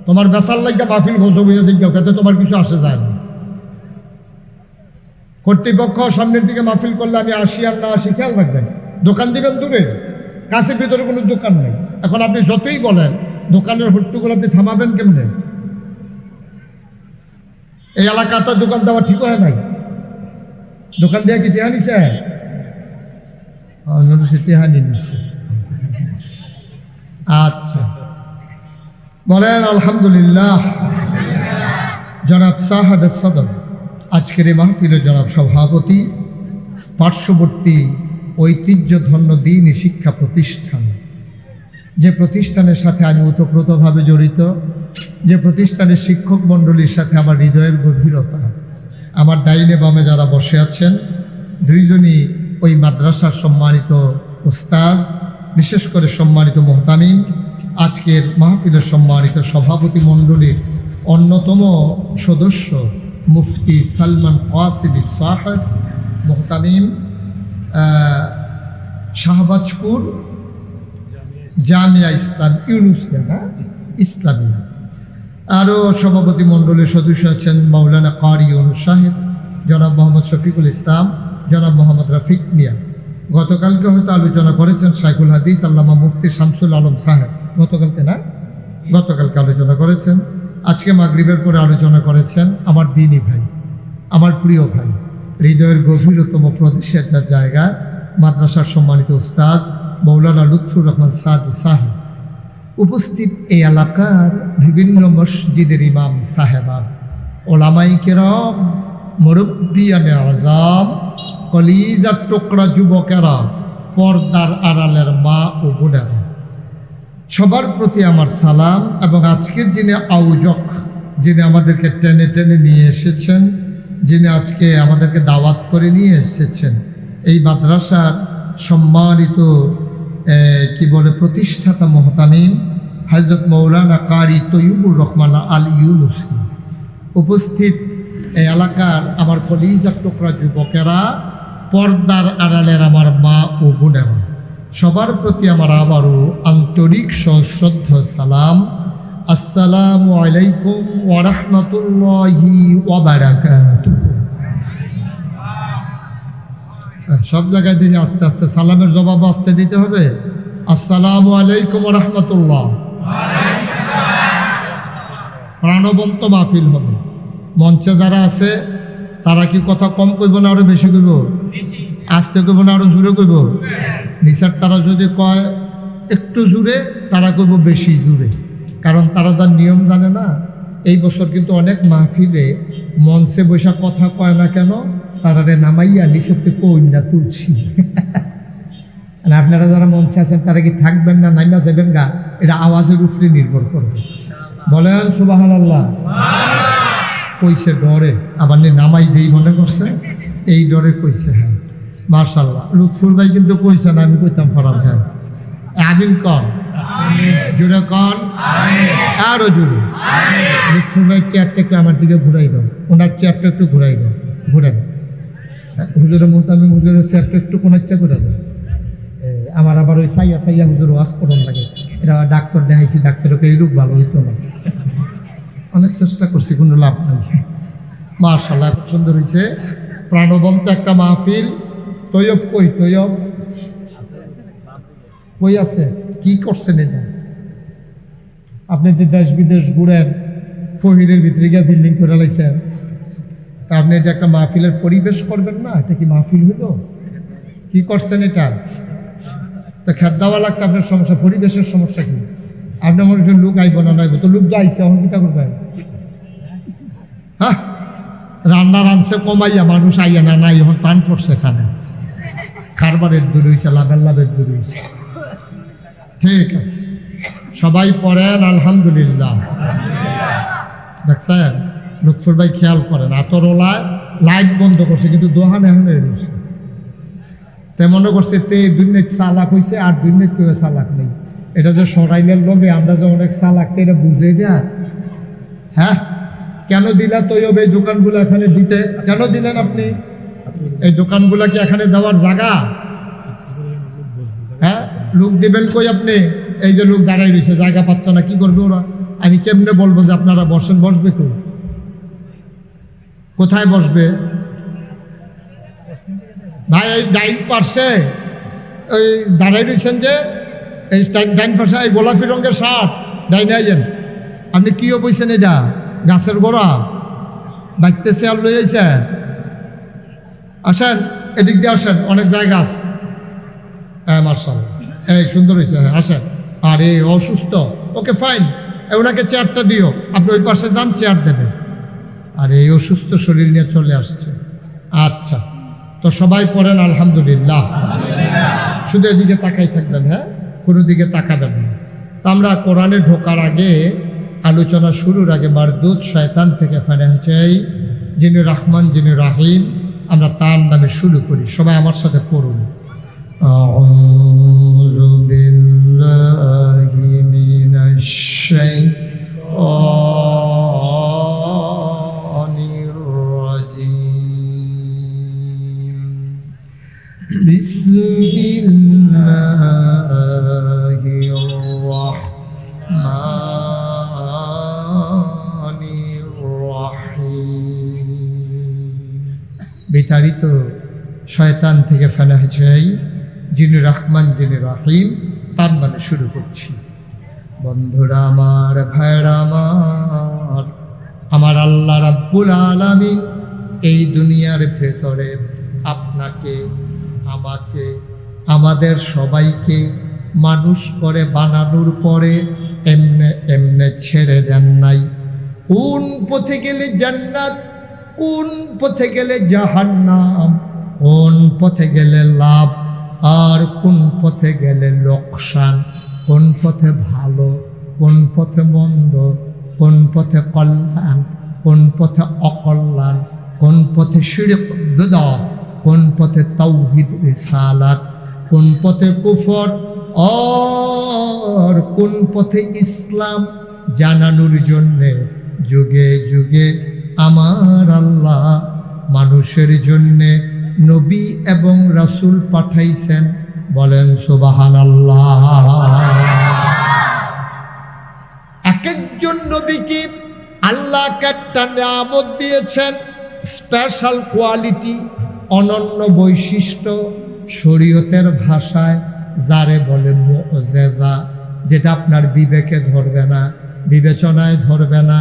তোমার বেচার লাগিয়া মাহফিল গজব হয়ে যাই, খেতে তোমার কিছু আসে যায় না। কর্তৃপক্ষ সামনের দিকে মাহফিল করলে আমি আসি আর না আসি খেয়াল রাখবেন। দোকান দিবেন দূরে, কাছে ভিতরে কোনো দোকান নেই। এখন আপনি যতই বলেন, দোকানের হট্টুগুলো আপনি থামাবেন কেমনে? এই এলাকাতে দোকান দেওয়া ঠিক হয় নাই। দোকান দেওয়া কি টেহা নিছে? টেহা নিয়ে নিচ্ছে। আচ্ছা, বলেন আলহামদুলিল্লাহ। জনাব সাহেব সদর আজকের এই মাহফিলে জনাব সভাপতি, পার্শ্ববর্তী ঐতিহ্যধন্য দ্বীনি শিক্ষা প্রতিষ্ঠান, যে প্রতিষ্ঠানের সাথে আমি ওতপ্রোতভাবে জড়িত, যে প্রতিষ্ঠানের শিক্ষক মণ্ডলীর সাথে আমার হৃদয়ের গভীরতা। আমার ডাইনে বামে যারা বসে আছেন, দুইজনই ওই মাদ্রাসার সম্মানিত উস্তাজ, বিশেষ করে সম্মানিত মোহতামিম, আজকের মাহফিলের সম্মানিত সভাপতি মণ্ডলীর অন্যতম সদস্য মুফতি সালমান কাসিমি সাহেব, মোহতামিম শাহবাজপুর জামিয়া ইসলাম ইউনুসিয়া ইসলামিয়া। আরও সভাপতি মণ্ডলীর সদস্য আছেন মাওলানা কারি ইউনুস সাহেব, জনাব মোহাম্মদ শফিকুল ইসলাম, জনাব মোহাম্মদ রফিক মিয়া। গতকালকে হয়তো আলোচনা করেছেন শাইখুল হাদিস আল্লামা মুফতি শামসুল আলম সাহেব, গতকালকে না, গতকালকে আলোচনা করেছেন। আজকে মাগরিবের পরে আলোচনা করেছেন আমার দ্বীনি ভাই, আমার প্রিয় ভাই, হৃদয়ের গভীরতম প্রদেশের যার জায়গা, মাদ্রাসার সম্মানিত উস্তাজ মৌলানা লুৎফুর রহমান সাদি সাহেব। উপস্থিত এই এলাকার বিভিন্ন মসজিদের ইমাম সাহেবান, ওলামাই কেরাম, মুরব্বিয়ানে আযাম, কলিজার টুকরা যুবকেরা, পর্দার আড়ালের মা ও বোনেরা, সবার প্রতি আমার সালাম। এবং আজকের যিনি আয়োজক, যিনি আমাদেরকে টেনে টেনে নিয়ে এসেছেন, যিনি আজকে আমাদেরকে দাওয়াত করে নিয়ে এসেছেন, এই মাদ্রাসার সম্মানিত কি বলে প্রতিষ্ঠাতা মোহতামিম হযরত মৌলানা কারি তৈয়বুর রহমান আল ইউনুসি। উপস্থিত এই এলাকার আমার কলিজার টুকরা যুবকেরা, পর্দার আড়ালের আমার মা ও বোনেরা, সবার প্রতি আমার আবারও আন্তরিক সশ্রদ্ধ সালাম। আসসালামু আলাইকুম ওয়া রাহমাতুল্লাহি ওয়া বারাকাতুহু। সব জায়গায় দিকে আস্তে আস্তে সালামের জবাব আস্তে দিতে হবে। আসসালামু আলাইকুম ওয়া রাহমাতুল্লাহ। প্রাণবন্ত মাহফিল হবে। মঞ্চে যারা আছে তারা কি কথা কম কইব না আরো বেশি কইব? আস্তে কইব না আরো জোরে কইব? নিচার তারা যদি কয় একটু জোরে, তারা কইব বেশি জোরে, কারণ তারা তার নিয়ম জানে না। এই বছর কিন্তু অনেক মাহফিলে মঞ্চে বৈশা কথা কয় না কেন, তারারে নামাইয়া নিচের থেকে কইনা তুলছি। আর আপনারা যারা মঞ্চে আছেন তারা কি থাকবেন না নাইমা যাবেন গা, এটা আওয়াজের উপরে নির্ভর করবে। বলেন সুবহানাল্লাহ। কইছে ডরে, আবার নামাই দেই মনে করছে, এই ডরে কইছে। হ্যাঁ মাশাআল্লাহ, লুৎফুর ভাই কিন্তু কইছে না, আমি কইতাম ফরাম। হ্যাঁ আমিন কন, জুড়ে কন, আরো জুড়ে। লুৎফুর ভাই চেয়ারটা একটু আমার দিকে ঘুরাই দাও, ওনার চেয়ারটা একটু ঘুরাই দাও, ঘুরেন। হুজুরের মুহতামিম হুজুরের চেয়ারটা একটু কোন ইচ্ছা করে দাও। আমার আবার ওই সাইয়া সাইয়া হুজুর ওয়াজ করন লাগে, এটা ডাক্তার দেখাইছি, ডাক্তারকে এই রোগ ভালো হইতো না, অনেক চেষ্টা করছি, কোনো লাভ নেই। মাশাআল্লাহ খুব সুন্দর হয়েছে, প্রাণবন্ত একটা মাহফিল। তৈয়ব কই, তৈয়ব কই আছে, কি করছেন এটা? আপনি যে দেশ বিদেশ ঘুরেন, ফহিরের ভিতরে গিয়ে বিল্ডিং করে লাইছেন, তা আপনি এটা একটা মাহফিলের পরিবেশ করবেন না? এটা কি মাহফিল হইল? কি করছেন এটা? তো খেত দেওয়া লাগছে, আপনার সমস্যা, পরিবেশের সমস্যা কি? আপনার মনে হচ্ছে লোক আইব না নাইব, তো লোক আইছে, এখন কিতা করবে? হ্যাঁ রান্না রানছে কমাইয়া, মানুষ আইয়া না নাই, এখন টান পড়ছে খানে, কারবারের দূর হয়েছে, লাভের দূর হয়েছে। ঠিক আছে, সবাই পড়েন আলহামদুলিল্লাহ। দেখছেন লুৎফুর ভাই খেয়াল করেন, আতরওয়ালায় লাইট বন্ধ করছে কিন্তু দোহান এখন রয়েছে। তাই মনে করছে তে দুর্নীত চালাক হয়েছে, আর দুর্নীত কেউ চালাক নেই। এটা যে সরাইলের লগে আমরা যে অনেক চালাক, এটা বুঝে এটা। হ্যাঁ কেন দিলা তৈয়ব এই দোকানগুলো এখানে দিতে? কেন দিলেন আপনি এই দোকানগুলা? কি এখানে দেওয়ার জায়গা? হ্যাঁ লোক দিবেন কই আপনি? এই যে লোক দাঁড়াই রয়েছে, জায়গা পাচ্ছে না, কি করবে ওরা? আমি কেমনে বলবো যে আপনারা বসেন? বসবে কই? কোথায় বসবে ভাই? এই ডাইন পার্শ্বে ওই দাঁড়াই রয়েছেন যে, এই ডাইন পার্শ্বে এই গোলাপি রঙের শার্ট, ডাইনে আইয়েন। আপনি কিও বইছেন? এটা গাছের গোড়া বাইতেছে আর লই আইছে। আসেন এদিক দিয়ে আসেন, অনেক জায়গা আছে। হ্যাঁ মার্শাল্লাহ, এই সুন্দর হয়েছে। হ্যাঁ আসেন। আর এই অসুস্থ, ওকে ফাইন, ওনাকে চেয়ারটা দিও, আপনি ওই পাশে যান, চেয়ার দেবে। আর এই অসুস্থ শরীর নিয়ে চলে আসছে। আচ্ছা, তো সবাই পড়েন আলহামদুলিল্লাহ। শুধু এদিকে তাকাই থাকবেন, হ্যাঁ কোনো দিকে তাকাবেন না। তা আমরা কোরআনে ঢোকার আগে, আলোচনা শুরুর আগে মারদুদ শয়তান থেকে ফানাহ চাই, যিনি রহমান যিনি রাহিম, আমরা তার নামে শুরু করি। সবাই আমার সাথে পড়ুন। আউযু বিল্লাহি মিনাশ শাইতানির রাজীম। বিসমিল্লাহির রাহমানির রাহিম। বিতাড়িত শয়তান থেকে ফানাহ চাই, যিনি রহমান যিনি রহিম, তার নামে শুরু করছি। বন্ধুরা আমার, ভাইরা আমার, আমার আল্লাহ রাব্বুল আলামিন এই দুনিয়ার ভেতরে আপনাকে, আমাকে, আমাদের সবাইকে মানুষ করে বানানোর পরে এমনে এমনে ছেড়ে দেন নাই। কোন পথে গেলে জান্নাত, কোন পথে গেলে জাহান্নাম, কোন পথে গেলে লাভ, আর কোন পথে গেলে লোকসান, কোন পথে ভালো, কোন পথে মন্দ, কোন পথে কল্যাণ, কোন পথে অকল্যাণ, কোন পথে শিরক বিদআত, কোন পথে তাওহীদ রিসালাত, কোন পথে কুফর, আর কোন পথে ইসলাম জানানোর জন্যে যুগে যুগে আমার আল্লাহ মানুষের জন্যে নবী এবং রাসূল পাঠাইছেন। বলেন সুবহানাল্লাহ। এক একজন নবীকে আল্লাহ একটা নিয়ামত দিয়েছেন, স্পেশাল কোয়ালিটি, অনন্য বৈশিষ্ট্য, শরীয়তের ভাষায় যারে বলে মুআজিজা, যেটা আপনার বিবেকে ধরবে না, বিবেচনায় ধরবে না,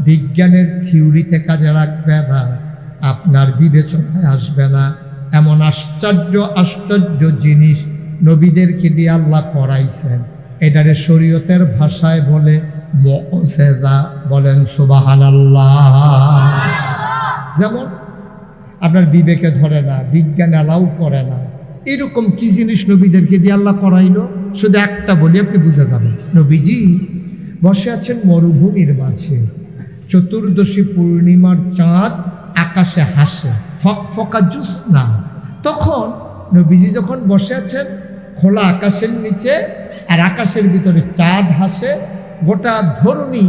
বিজ্ঞানের থিওরিতে কাজে রাখবে না, আপনার বিবেচনায় আসবে না, এমন আশ্চর্য আশ্চর্য জিনিস নবীদেরকে দিয়ে আল্লাহ করাইছেন। এটারে শরীয়তের ভাষায় বলে মুআজিজা। বলেন সুবহানাল্লাহ। যেমন আপনার বিবেকে ধরে না, বিজ্ঞান অ্যালাউ করে না, এরকম কি জিনিস নবীদেরকে দিয়ে আল্লাহ করাইলো? শুধু একটা বলি, আপনি বুঝে যাবেন। নবীজি বসে আছেন মরুভূমির মাঝে, চতুর্দশী পূর্ণিমার চাঁদ আকাশে হাসে, ফকফকা জ্যোৎস্না। তখন নবীজি যখন বসে আছেন খোলা আকাশের নিচে, আর আকাশের ভিতরে চাঁদ হাসে, গোটা ধরণী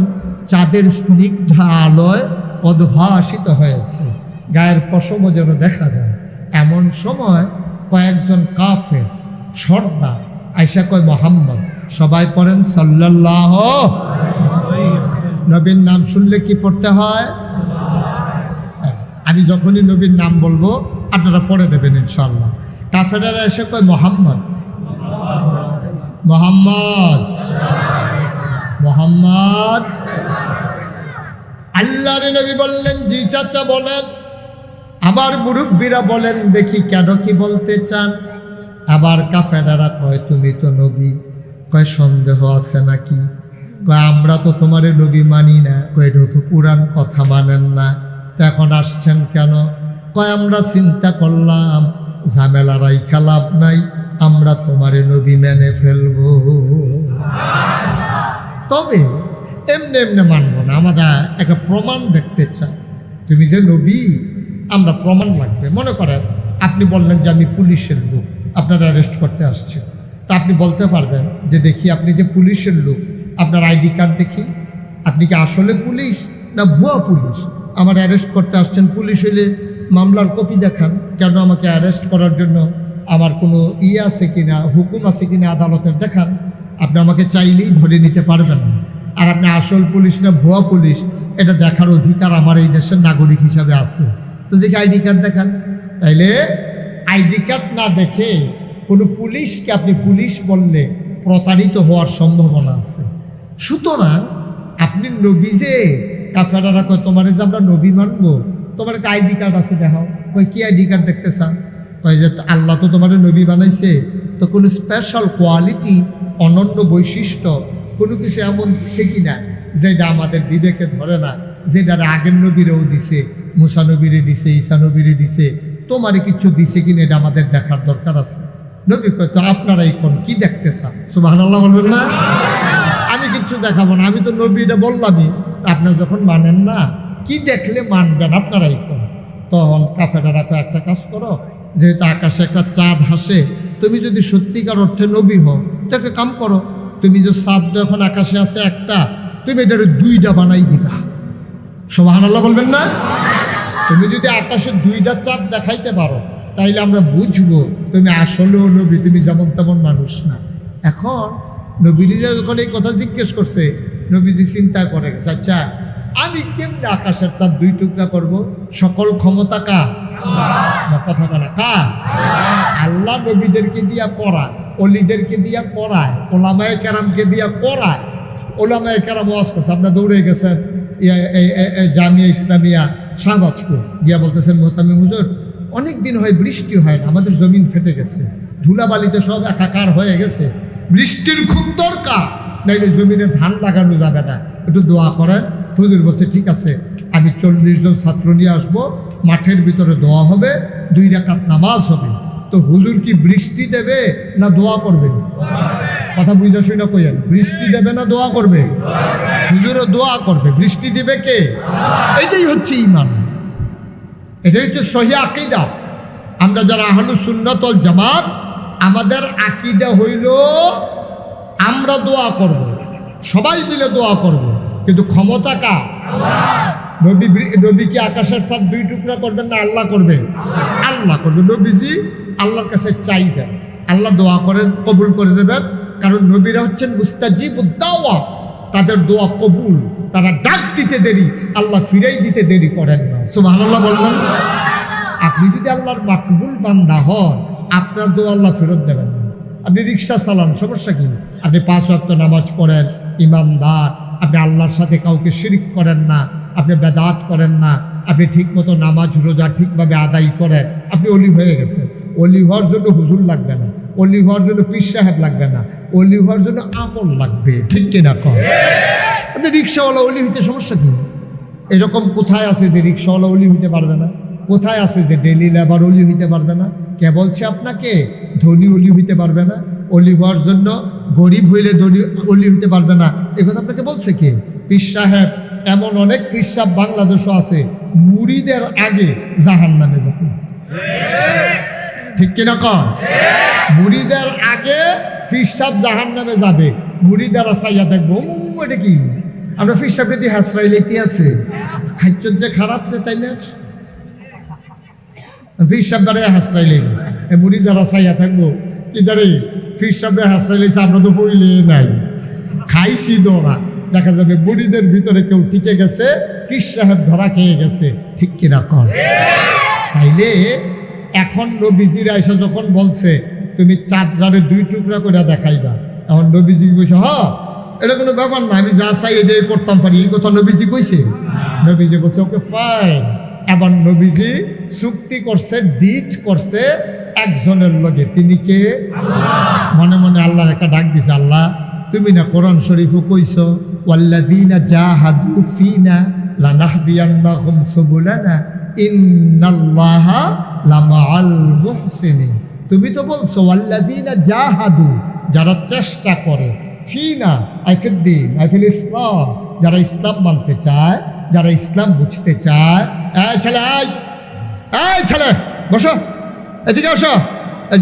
চাঁদের স্নিগ্ধ আলোয় উদ্ভাসিত হয়েছে, গায়ের পশমও যেন দেখা যায়। এমন সময় কয়েকজন কাফের সর্দার আইসা কয় মোহাম্মদ। সবাই পড়েন সাল্লাল্লাহু। নবীর নাম শুনলে কি পড়তে হয়? আমি যখনই নবীর নাম বলবো আপনারা পড়ে দেবেন ইনশাল্লাহ। কাফেরেরা এসে কয় মোহাম্মদ, মোহাম্মদ, মোহাম্মদ। আল্লাহর নবী বললেন, জি চাচা বলেন। আমার মুরব্বীরা বলেন, দেখি কেন কি বলতে চান? আবার কাফেরেরা কয়, তুমি তো নবী। কয়, সন্দেহ আছে নাকি? কয়, আমরা তো তোমারে নবী মানি না। কয়, এটা তো পুরাণ কথা মানেন না, তো এখন আসছেন কেন? কয়, আমরা চিন্তা করলাম ঝামেলা রাইখা লাভ নাই, আমরা তোমারে নবী মেনে ফেলবো, তবে এমনি এমনি মানবো না, আমরা একটা প্রমাণ দেখতে চাই। তুমি যে নবী, আমরা প্রমাণ লাগবে। মনে করেন আপনি বললেন যে আমি পুলিশের লোক, আপনারা অ্যারেস্ট করতে আসছেন, তা আপনি বলতে পারবেন যে দেখি আপনি যে পুলিশের লোক, আপনার আইডি কার্ড দেখি, আপনি কি আসলে পুলিশ না ভুয়া পুলিশ? আমার অ্যারেস্ট করতে আসছেন, পুলিশ হইলে মামলার কপি দেখান। কেন আমাকে অ্যারেস্ট করার জন্য আমার কোনো আছে কিনা, হুকুম আছে কিনা আদালতের দেখান। আপনি আমাকে চাইলেই ধরে নিতে পারবেন না। আর আপনি আসল পুলিশ না ভুয়া পুলিশ, এটা দেখার অধিকার আমার এই দেশের নাগরিক হিসাবে আছে। তো দেখি আইডি কার্ড দেখান। তাইলে আইডি কার্ড না দেখে কোনো পুলিশকে আপনি পুলিশ বললে প্রতারিত হওয়ার সম্ভাবনা আছে। সুতরাং আপনি নবী যে, কাফেরারা কয় তোমার যে আমরা নবী মানবো, তোমার একটা আইডি কার্ড আছে দেখাও। কয়, কি আইডি কার্ড দেখতে চান? কয় যে আল্লাহ তো তোমার নবী বানাইছে, তো কোনো স্পেশাল কোয়ালিটি, অনন্য বৈশিষ্ট্য কোনো কিছু এমন দিছে কিনা যেটা আমাদের বিবেকে ধরে না, যেটা আগের নবীরেও দিছে, মুসা নবীরে দিছে, ঈসা নবীরে দিছে, তোমারে কিছু দিছে কিনা এটা আমাদের দেখার দরকার আছে। নবী কয়, তো আপনারাই কোন কি দেখতে চান? সুবহানাল্লাহ বলবেন না? আমি কিছু দেখাবো না, আমি তো নবীটা বললামই। আপনারা যখন মানেন না, কি দেখলে মানবেন? আপনারাই কোন। তখন কাফেরারা তো একটা কাজ করো, যেহেতু আকাশে একটা চাঁদ হাসে, তুমি যদি সত্যিকার অর্থে নবী হও তো একটা কাম করো, তুমি যে চাঁদ যখন আকাশে আছে একটা, তুমি এটার দুইটা বানাই দিবা। সুবহানাল্লাহ বলবেন না? তুমি যদি আকাশে দুইটা চাঁদ দেখাইতে পারো, তাইলে আমরা বুঝবো তুমি আসলেও নবী, তুমি যেমন তেমন মানুষ না। এখন নবীজি যখন এই কথা জিজ্ঞেস করছে, নবীজি চিন্তা করে গেছে, আচ্ছা আমি কেমনে আকাশের চাঁদ দুই টুকরা করব? সকল ক্ষমতা কার? না, কথা বলা কার? আল্লাহ নবীদেরকে দিয়া করায়, অলিদেরকে দিয়া করায়, ওলামায়ে কেরামকে দিয়া করায়। ওলামায়ে কেরাম ওয়াজ করছে, আপনারা দৌড়ে গেছেন জামিয়া ইসলামিয়া শাহবাজপুর, গিয়া বলতেছেন মোহতামিম হুজুর, অনেক দিন হয় বৃষ্টি হয় না, আমাদের জমিন ফেটে গেছে, ধুলাবালিতে সব একাকার হয়ে গেছে, বৃষ্টির খুব দরকার, নাইলে জমিনে ধান লাগানো যাবে না, একটু দোয়া করেন। হুজুর বলছে, ঠিক আছে, আমি 40 জন ছাত্র নিয়ে আসবো, মাঠের ভিতরে দোয়া হবে, 2 রাকাত নামাজ হবে। তো হুজুর কি বৃষ্টি দেবে না দোয়া করবে? কথা বুঝা শুনে কইেন, বৃষ্টি দেবে না দোয়া করবে? হুজুরও দোয়া করবে। বৃষ্টি দিবে কে? এটাই হচ্ছে ঈমান, এটাই হচ্ছে সহি আকীদা। আমরা যারা আহলুস সুন্নাত ওয়াল জামাত, আমাদের আকীদা হইল আমরা দোয়া করব, সবাই মিলে দোয়া করব, কিন্তু ক্ষমতা কার? নবী কি আকাশের চাঁদ 2 টুকরা করবেন না আল্লাহ করবে? আল্লাহ করবে। নবীজি আল্লাহর কাছে চাইবেন, আল্লাহ দোয়া করে কবুল করে নেবেন। কারণ নবীরা হচ্ছেন মুস্তাজিবুদ দাওয়া, তাদের দোয়া কবুল, তারা ডাক দিতে দেরি, আল্লাহ ফিরাই দিতে দেরি করেন না। সুবহানাল্লাহ বলবেন? আপনি যদি আল্লাহর মাকবুল বান্দা হন, আপনার দোয়া আল্লাহ ফেরত দেবেন না। আপনি রিক্সা চালান, সমস্যা কি? আপনি 5 ওয়াক্ত নামাজ পড়েন, ইমানদার, আপনি আল্লাহর সাথে কাউকে শিরিক করেন না, আপনি বেদাত করেন না, আপনি ঠিক মতো নামাজ রোজা ঠিকভাবে আদায় করেন, আপনি অলি হয়ে গেছেন। অলি হওয়ার জন্য হুজুর লাগবে না, অলি হওয়ার জন্য পীর সাহেব লাগবে না, অলি হওয়ার জন্য আমল লাগবে। ঠিক কিনা কর? আপনি রিক্সাওয়ালা অলি হইতে সমস্যা কি? এরকম কোথায় আছে যে রিক্সাওয়ালা অলি হইতে পারবে না? কোথায় আছে যে ডেলি লেবার অলি হইতে পারবে না? কে বলছে আপনাকে ধনী অলি হইতে পারবে না? অলি হওয়ার জন্য গরিব হইলে ধনী অলি হইতে পারবে না, এ কথা আপনাকে বলছে কে? পীর সাহেব। এমন অনেক পীর সাহেব বাংলাদেশও আছে মুরিদের আগে জাহান্নামে যাবে, ঠিক কিনা কন? মুরিদের আগে পীর সাহেব জাহান্নামে যাবে, মুরিদারা চাইয়া দেখবো এটা কি? আমরা পীর সাহেবকে দিয়ে হাসরাই লেতে আছে, খাইচর যে খারাপ যে, তাই না? পীর সাহেব দাঁড়িয়ে হাসরাই লেগে মুরিদারা চাইয়া থাকবো কি দাঁড়িয়ে পীর সাহেব হাসরাই লেগেছে, আমরা তো পড়লে নাই, খাইছি দোরা। দেখা যাবে মুরিদের ভিতরে কেউ টিকে গেছে, পীর সাহেব ধরা খেয়ে গেছে, ঠিক কিনা কর? তাইলে এখন নবীজির আয়সা যখন বলছে তুমি চাঁদরারে 2 টুকরা করে দেখাইবা, এখন নবীজি কইছে হ এটা কোনো ব্যাপার না, আমি যা চাই এটাই করতাম পারি, এই কথা নবীজি কইছে? নবীজি বলছে ওকে ফাইন। এবার নবীজি চুক্তি করছে, ডিট করছে একজনের লগে, তিনি কে? মনে মনে আল্লাহর একটা ডাক দিছে, আল্লাহ তুমি না কোরআন শরীফও কইছো ওয়াল্লাযীনা জাহাদু ফিনা লানাহদিয়ান্নাহুম সুবুলানা ইন্নাল্লাহা লামাআল মুহসিনিন। তুমি তো বলছো ওয়াল্লাযীনা জাহাদু, যারা চেষ্টা করে, ফিনা আইফিদ্দিন আইফিল ইসলাম, যারা ইসলাম মানতে চায়, যারা ইসলাম বুঝতে চায়। এই ছেলে, এই ছেলে বসো, এদিকে আসো,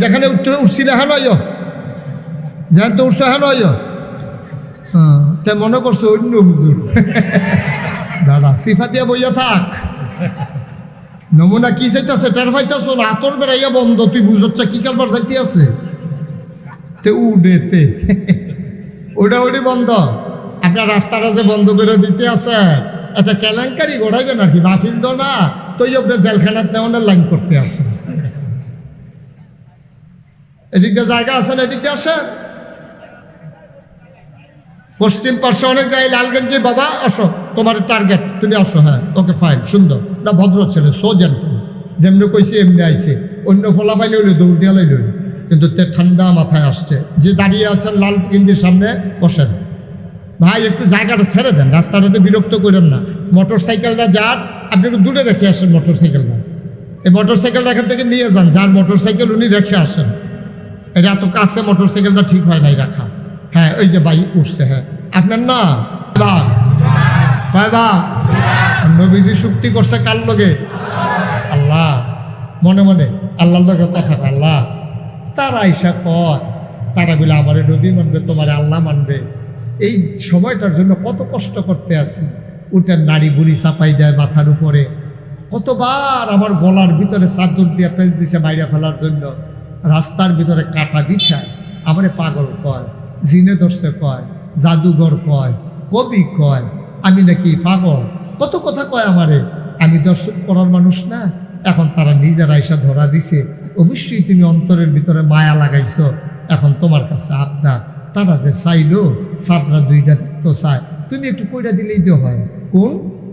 যেখানে উঠছিলে হ্যাঁ নয়, যেখানে তো উঠছো হ্যাঁ নয়, তা মনে করছো অন্য হুজুর। দাদা সিফা দিয়া বইয়া থাক, নমুনা কি চাইতেছে টের পাইতেছ না, আতর বেড়াইয়া বন্ধ, তুই বুঝছ কি কারবার যাইতে আছে, তে উডেতে ওটা ওটি বন্ধ। আপনার রাস্তাটা যে বন্ধ করে দিতে আছে, একটা কেলেঙ্কারি ঘোরাইবেন আর কি, মাহফিল তো না, তো আপনি জেলখানার নেওয়ানোর লাইন করতে আসেন। এদিক দিয়ে জায়গা আছেন, এদিক দিয়ে আসেন। পশ্চিম পার্শ্বে অনেক জায়গায় লালগঞ্জে, বাবা আসো, তোমার টার্গেট, তুমি আসো, হ্যাঁ ওকে ফাইন, সুন্দর না, ভদ্র ছেলে, সো জেন্টল, যেমনি কইছে এমনি আইছে, অন্য ফলা ফাইলে হইলে দৌড় দিয়া লাইল, কিন্তু তে ঠান্ডা মাথায় আসছে। যে দাঁড়িয়ে আছেন লাল গেঞ্জির সামনে বসেন, ভাই একটু জায়গাটা ছেড়ে দেন, রাস্তাটাতে বিরক্ত করেন না। মোটর সাইকেলটা যার, আপনি একটু দূরে রেখে আসেন মোটর সাইকেলটা, এই মোটর সাইকেলটা এখান থেকে নিয়ে যান, যার মোটর সাইকেল উনি রেখে আসেন। এটা এত কাছে মোটর সাইকেলটা ঠিক হয় নাই রাখা। হ্যাঁ ওই যে ভাই উঠছে, হ্যাঁ আপনার না বা নবীজি চুক্তি করছে কার লগে? আল্লাহ। মনে মনে আল্লাহর লগে কথা কয়, আল্লাহ তারা আইসা কয় তারা বলে আমার নবী মানবে, তোমার আল্লাহ মানবে, এই সময়টার জন্য কত কষ্ট করতে আছি। উঠের নারী বুড়ি চাপাই দেয় মাথার উপরে, কতবার আমার গলার ভিতরে চাদর দিয়ে পেঁচ দিছে মাইরা ফেলার জন্য, রাস্তার ভিতরে কাটা বিছায়, আমারে পাগল কয়, জিনে ধরছে কয়, জাদুঘর কয়, কবি কয়, আমি নাকি পাগল, কত কথা কয় আমারে। আমি দর্শক করার মানুষ না, এখন তারা নিজেরা এসে ধরা দিছে। অবশ্যই তুমি অন্তরের ভিতরে মায়া লাগাইছো, এখন তোমার কাছে আবদা, তারা যে চাইলো সাতরা 2টা তো চায়, তুমি একটু কইরা দিলেই তো হয়। কোন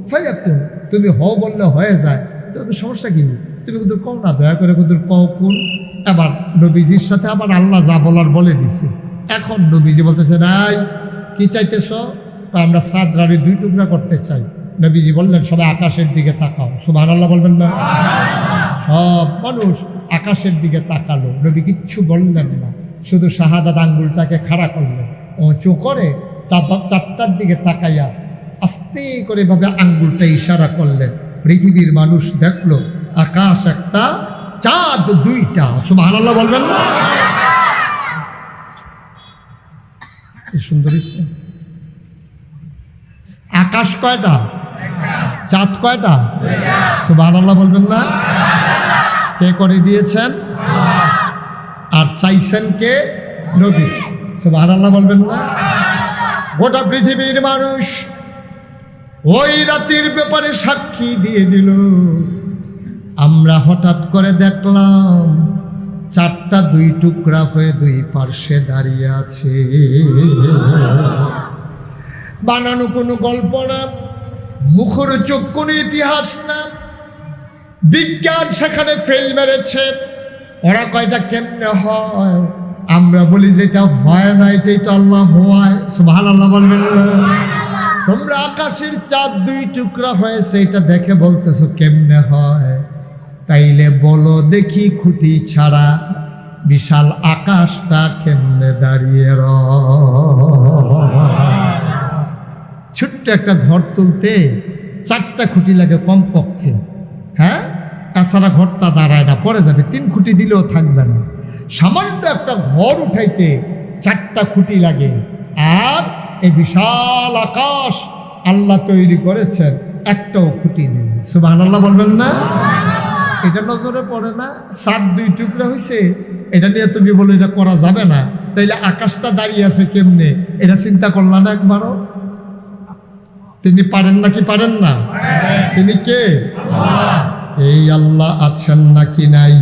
ফাইয়া কোন, তুমি হও বললে হয়ে যায়, তবে সমস্যা কি? তুমি কিন্তু কও না, দয়া করে কিন্তু কও কোন। এবার নবীজির সাথে আবার আল্লাহ যা বলার বলে দিছে। এখন নবীজি বলতেছে নাই কি চাইতেছ? তো আমরা সাদরারে 2 টুকরা করতে চাই। নবীজি বললেন সবাই আকাশের দিকে তাকাও, সুবহানাল্লাহ বলবেন না? সব মানুষ আকাশের দিকে তাকালো, নবী কিচ্ছু বললেন না, শুধু শাহাদাত আঙ্গুলটাকে খাড়া করলেন, উঁচু করে চারটার দিকে তাকাইয়া আস্তে করে ভাবে আঙ্গুলটা ইশারা করলেন। পৃথিবীর মানুষ দেখলো আকাশ একটা, চাঁদ 2টা, সুবহানাল্লাহ বলবেন না? সুন্দর আকাশ কয়টা, চাঁদ কয়টা, সুবহানাল্লাহ বলবেন না? কে করে দিয়েছেন? আর চাইছেন কে? নবী, সুবহানাল্লাহ বলবেন না? গোটা পৃথিবীর মানুষ ওই রাতের ব্যাপারে সাক্ষী দিয়ে দিল। আমরা হঠাৎ করে দেখলাম চারটা 2 টুকরা হয়ে 2 পার্শ্বে দাঁড়িয়ে আছে। বানানো কোনো গল্প না, মুখরোচক কোনো ইতিহাস না, বিজ্ঞান সেখানে ফেল মেরেছে। ওরা কয়টা কেমনে হয়? আমরা বলি যেটা হয় না এটাই তো আল্লাহ হয়, সুবহানাল্লাহ বলবেন না? তোমরা আকাশের চাঁদ 2 টুকরা হয়েছে এটা দেখে বলতেছো কেমনে হয়? তাইলে বলো দেখি খুঁটি ছাড়া বিশাল আকাশটা কেমনে দাঁড়িয়ে ছোট্ট একটা ঘর তুলতে 4টা খুঁটি লাগে কমপক্ষে, হ্যাঁ, তাছাড়া ঘরটা দাঁড়ায় না, পড়ে যাবে। 3 খুঁটি দিলেও থাকবে না। সামান্য একটা ঘর উঠাইতে 4টা খুঁটি লাগে। আর এই বিশাল আকাশ আল্লাহ তৈরি করেছেন, একটাও খুঁটি নেই। সুবহানাল্লাহ বলবেন না? এটা নজরে পড়ে না? 7 2 টুকরা হয়েছে, এটা নিয়ে তুমি বলো এটা করা যাবে না, তাইলে আকাশটা দাঁড়িয়ে আছে কেমনে? এটা চিন্তা করলা না একবারও? তিনি পারেন নাকি পারেন না? তিনি কে? এই আল্লাহ আছেন নাকি নাই?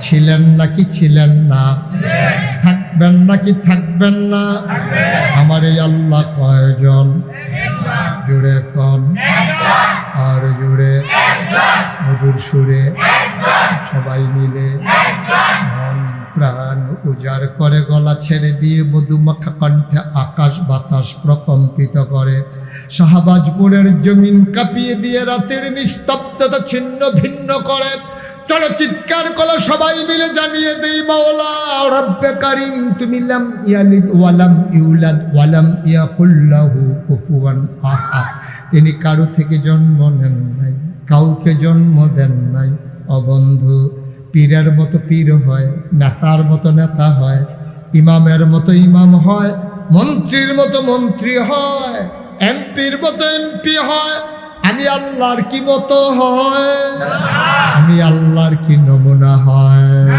ছিলেন নাকি ছিলেন না? থাকবেন নাকি থাকবেন না? আমার এই আল্লাহ কয়জন? জুড়ে কন, আর জুড়ে মধুর সুরে সবাই মিলে মন প্রাণ উজাড় করে গলা ছেড়ে দিয়ে মধুমাখা কণ্ঠে আকাশ বাতাস প্রকম্পিত করে, শাহবাজপুরের জমিন কাঁপিয়ে দিয়ে রাতের নিস্তব্ধতা ছিন্ন ভিন্ন করে। চলো চিৎকার করো সবাই মিলে, জানিয়ে দেই মাওলা রব্বে কারীম তুমি লাম ইয়ালিদ ওয়ালাম ইউলাদ ওয়ালাম ইয়াকুল লাহু কুফুয়ান আহাদ। তিনি কারো থেকে জন্ম নেন নাই, কাউকে জন্ম দেন নাই। অবন্ধু, পীরের মতো পীর হয়, নেতার মতো নেতা হয়, ইমামের মতো ইমাম হয়, মন্ত্রীর মতো মন্ত্রী হয়, এমপির মতো এমপি হয়। আমি আল্লাহর কি মতো হয়? আমি আল্লাহর কি নমুনা হয়?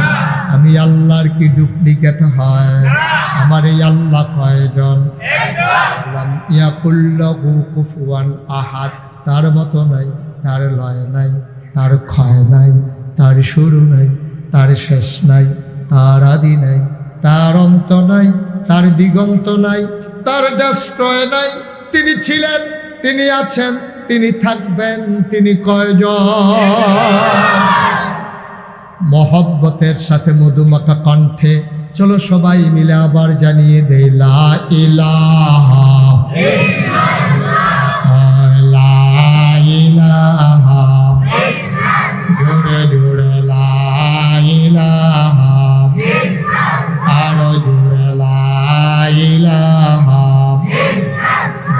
আমি আল্লাহর কি ডুপ্লিকেট হয়? আমার এই আল্লাহ কয়জন? লাম ইয়াকুল লাহু কুফুয়ান আহাদ। তার মতো নাই, তার লয় নাই, তার ক্ষয় নাই, তার শুরু নাই, তার শেষ নাই, তার আদি নাই, তার অন্ত নাই, তার দিগন্ত নাই, তার ডেস্ট্রয় নাই। তিনি ছিলেন, তিনি আছেন, তিনি থাকবেন, তিনি কয়জন? মহব্বতের সাথে মধুমাখা কণ্ঠে চলো সবাই মিলে আবার জানিয়ে দেই লা ইলাহা লা ইলাহা, জোরে জোরে লা ইলাহা, আরো জোরে লা ইলাহা,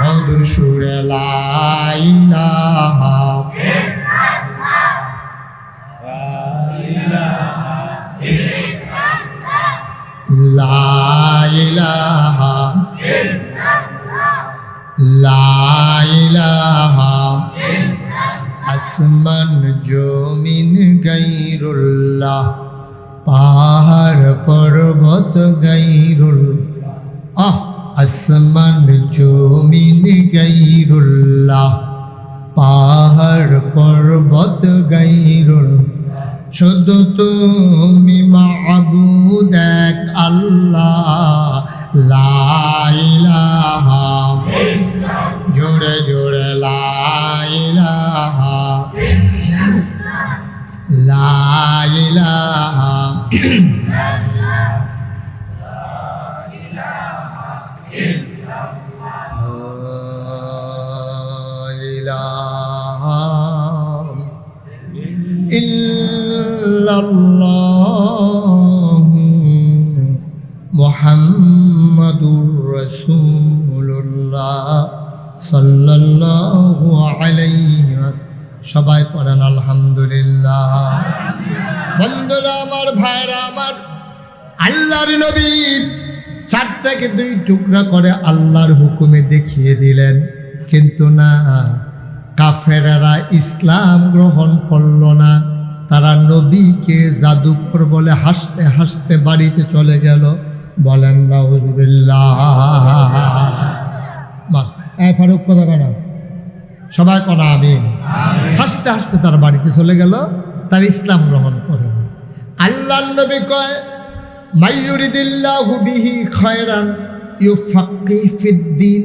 মধুর সুরে লা ইলাহা। লা ইলাহা লা ইলাহা, আসমান জমিন গায়রুল্লাহ, পাহাড় পর্বত গায়রুল্লাহ, আসমান জমিন গায়রুল্লাহ, পাহাড় পর্বত গায়রুল্লাহ। শুধু তুমি মাবুদ এক আল্লাহ, লা ইলাহা, জোরে জোরে লা ইলাহা লা ইলাহা। মুহাম্মাদুর রাসূলুল্লাহ সাল্লাল্লাহু আলাইহি ওয়াসাল্লাম। সবাই পড়েন আলহামদুলিল্লাহ। বন্ধুরা আমার, ভাইরা আমার, আল্লাহর নবী 4টাকে 2 টুকরা করে আল্লাহর হুকুমে দেখিয়ে দিলেন, কিন্তু না, কাফেরেরা ইসলাম গ্রহণ করল না। তারা নবীকে জাদুকর বলে হাসতে হাসতে বাড়িতে চলে গেল। বলেন নাউযুবিল্লাহ। ফারুক কথা কেন? সবাই কনা আমিন। হাসতে হাসতে তার বাড়িতে চলে গেল, তার ইসলাম গ্রহণ করে না। আল্লাহর নবী কয়, মাইয়ুরিদিল্লাহু বিহি খায়রান ইউফাক্কিহু ফিদ্দিন।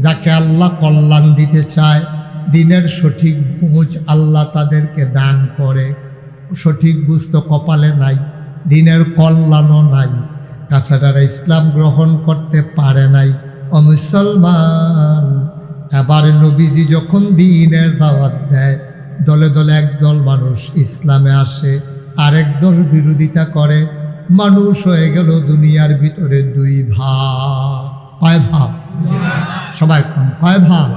যাকে আল্লাহ কল্যাণ দিতে চায়, দিনের সঠিক বুঝ আল্লাহ তাদেরকে দান করে। সঠিক বুঝ তো কপালে নাই, দিনের কল্যাণও নাই। কাফেররা ইসলাম গ্রহণ করতে পারে নাই। ও মুসলমান, এবার নবীজি যখন দ্বীনের দাওয়াত দেয়, দলে দলে একদল মানুষ ইসলামে আসে, আরেক দল বিরোধিতা করে। মানুষ হয়ে গেল দুনিয়ার ভিতরে দুই ভাগ। কয় ভাগ? সবাই কোন কয় ভাগ?